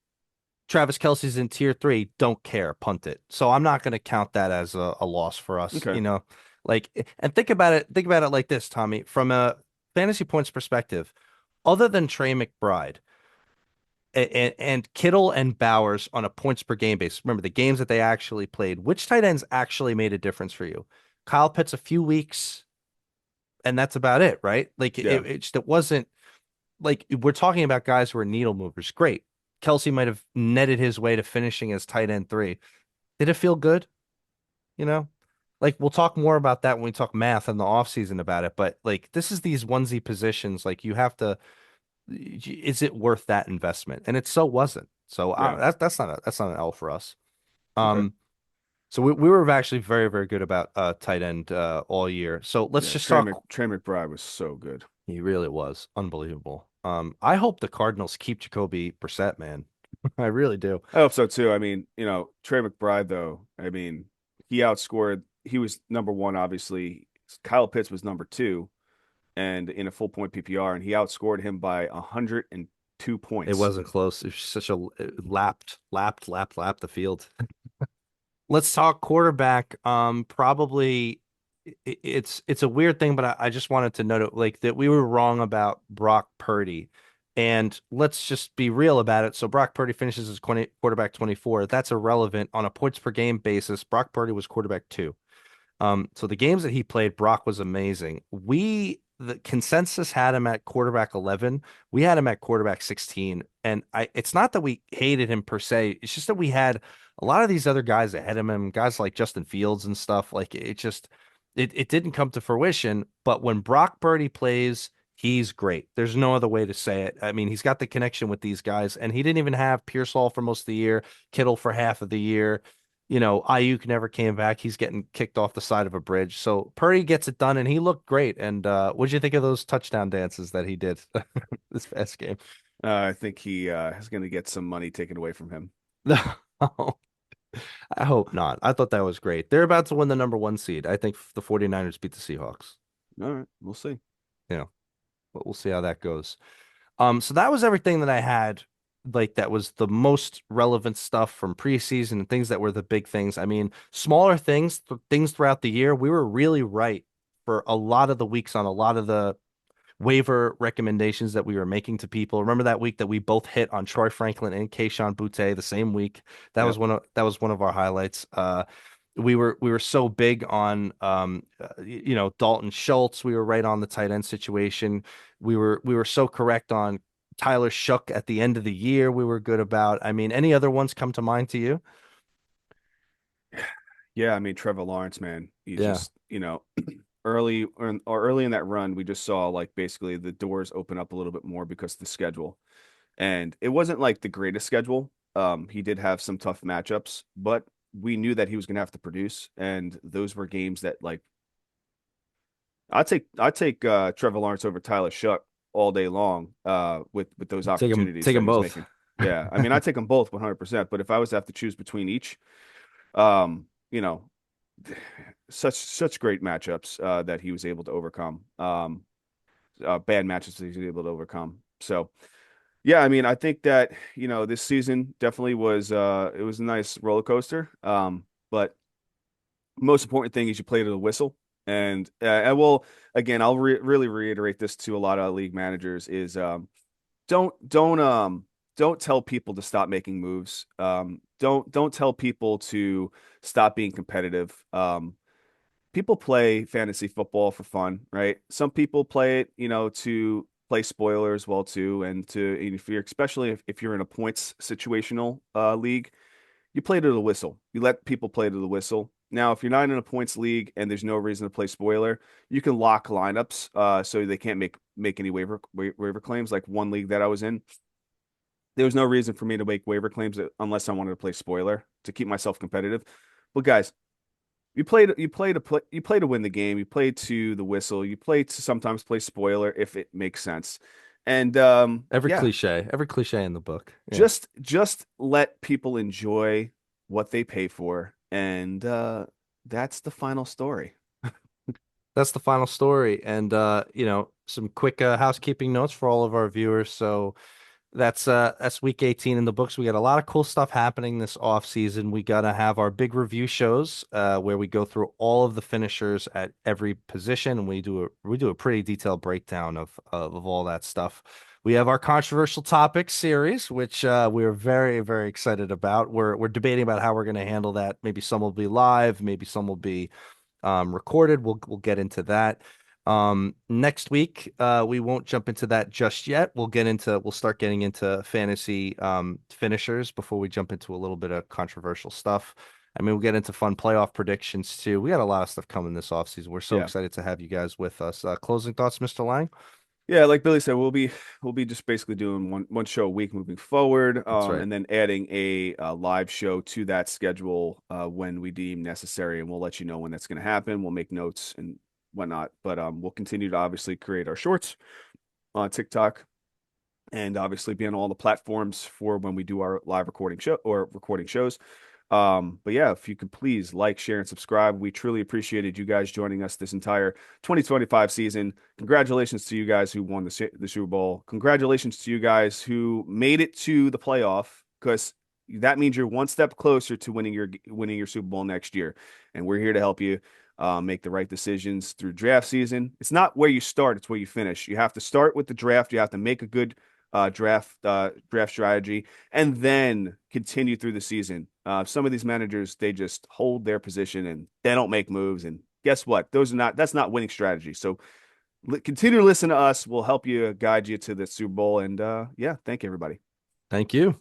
Travis Kelce's in tier three, don't care, punt it. So I'm not going to count that as a loss for us, Okay. like, and think about it like this, Tommy, from a fantasy points perspective, other than Trey McBride and Kittle and Bowers on a points per game basis. Remember the games that they actually played, which tight ends actually made a difference for you? Kyle Pitts a few weeks, and that's about it, right? Like Yeah. it wasn't like we're talking about guys who are needle movers. Great. Kelsey might have netted his way to finishing as tight end three. Did it feel good? You know? Like we'll talk more about that when we talk math in the offseason about it, but like this is these onesie positions, like you have to is it worth that investment? And it so wasn't. So Yeah. that's not an L for us. Okay. Um so we were actually very, very good about tight end all year. So let's Yeah. just talk. Trey McBride was so good. He really was unbelievable. I hope the Cardinals keep Jacoby Brissett, man. I really do. I hope so too. I mean, Trey McBride though, I mean, he was number one, obviously. Kyle Pitts was number two and in a full point PPR, and he outscored him by 102 It points. wasn't close. It was such a lapped the field. Let's talk quarterback. Probably it's a weird thing, but I just wanted to note it, like that we were wrong about Brock Purdy. And let's just be real about it. So Brock Purdy finishes as quarterback 24. That's irrelevant on a points per game basis. Brock Purdy was quarterback two. So the games that he played, Brock was amazing. The consensus had him at quarterback 11. We had him at quarterback 16. And it's not that we hated him per se. It's just that we had a lot of these other guys ahead of him, guys like Justin Fields and stuff. Like it didn't come to fruition. But when Brock Purdy plays, he's great. There's no other way to say it. I mean, he's got the connection with these guys, and he didn't even have Pearsall for most of the year, Kittle for half of the year. Ayuk never came back. He's getting kicked off the side of a bridge. So Purdy gets it done, and he looked great. And what'd you think of those touchdown dances that he did this past game? I think he is going to get some money taken away from him. No, I hope not. I thought that was great. They're about to win the number one seed. I think the 49ers beat the Seahawks. All right, we'll see. You know, but we'll see how that goes. So that was everything that I had, like that was the most relevant stuff from preseason and things that were the big things. I mean, smaller things throughout the year, we were really right for a lot of the weeks on a lot of the waiver recommendations that we were making to people. Remember that week that we both hit on Troy Franklin and Kayshon Boutte the same week? Yep. That was one of our highlights. We were so big on Dalton Schultz. We were right on the tight end situation. We were so correct on Tyler Shook at the end of the year. We were good about. I mean, any other ones come to mind to you? Yeah, I mean Trevor Lawrence, man, he's Yeah. just early in that run, we just saw like basically the doors open up a little bit more because of the schedule. And it wasn't like the greatest schedule. He did have some tough matchups, but we knew that he was going to have to produce, and those were games that like I take Trevor Lawrence over Tyler Shuck all day long with those opportunities Take that them he's both. making. Yeah, I mean I take them both 100%, but if I was to have to choose between each, you know, such great matchups that he was able to overcome. Bad matches that he was able to overcome. So yeah, I mean I think that this season definitely was it was a nice roller coaster. But most important thing is you play to the whistle. And I will again, I'll really reiterate this to a lot of league managers is don't don't um don't tell people to stop making moves. Don't tell people to stop being competitive. People play fantasy football for fun, right? Some people play it, to play spoiler as well too, and if you're especially if you're in a points situational league, you play to the whistle. You let people play to the whistle. Now, if you're not in a points league and there's no reason to play spoiler, you can lock lineups so they can't make any waiver claims. Like one league that I was in, there was no reason for me to make waiver claims unless I wanted to play spoiler to keep myself competitive. But guys, you play to win the game. You play to the whistle. You play to sometimes play spoiler if it makes sense. And yeah, Every cliche in the book. Yeah. just let people enjoy what they pay for, and that's the final story. That's the final story. And some quick housekeeping notes for all of our viewers. So that's week 18 in the books. We got a lot of cool stuff happening this off season. We gotta have our big review shows where we go through all of the finishers at every position, and we do a pretty detailed breakdown of all that stuff. We have our controversial topics series, which we're very, very excited about. We're debating about how we're going to handle that. Maybe some will be live, maybe some will be recorded. We'll get into that. Next week, we won't jump into that just yet. We'll start getting into fantasy finishers before we jump into a little bit of controversial stuff. I mean, we'll get into fun playoff predictions too. We got a lot of stuff coming this offseason. We're so Yeah. excited to have you guys with us. Closing thoughts, Mr. Lang? Yeah, like Billy said, we'll be just basically doing one show a week moving forward, That's right. and then adding a live show to that schedule when we deem necessary, and we'll let you know when that's going to happen. We'll make notes and whatnot, but we'll continue to obviously create our shorts on TikTok and obviously be on all the platforms for when we do our live recording show or recording shows. But yeah, if you could please like, share, and subscribe. We truly appreciated you guys joining us this entire 2025 season. Congratulations to you guys who won the Super Bowl. Congratulations to you guys who made it to the playoff because that means you're one step closer to winning your Super Bowl next year. And we're here to help you make the right decisions through draft season. It's not where you start, it's where you finish. You have to start with the draft. You have to make a good draft strategy and then continue through the season. Some of these managers they just hold their position and they don't make moves. And guess what? That's not winning strategy. So continue to listen to us. We'll help you guide you to the Super Bowl. And yeah, thank you everybody. Thank you.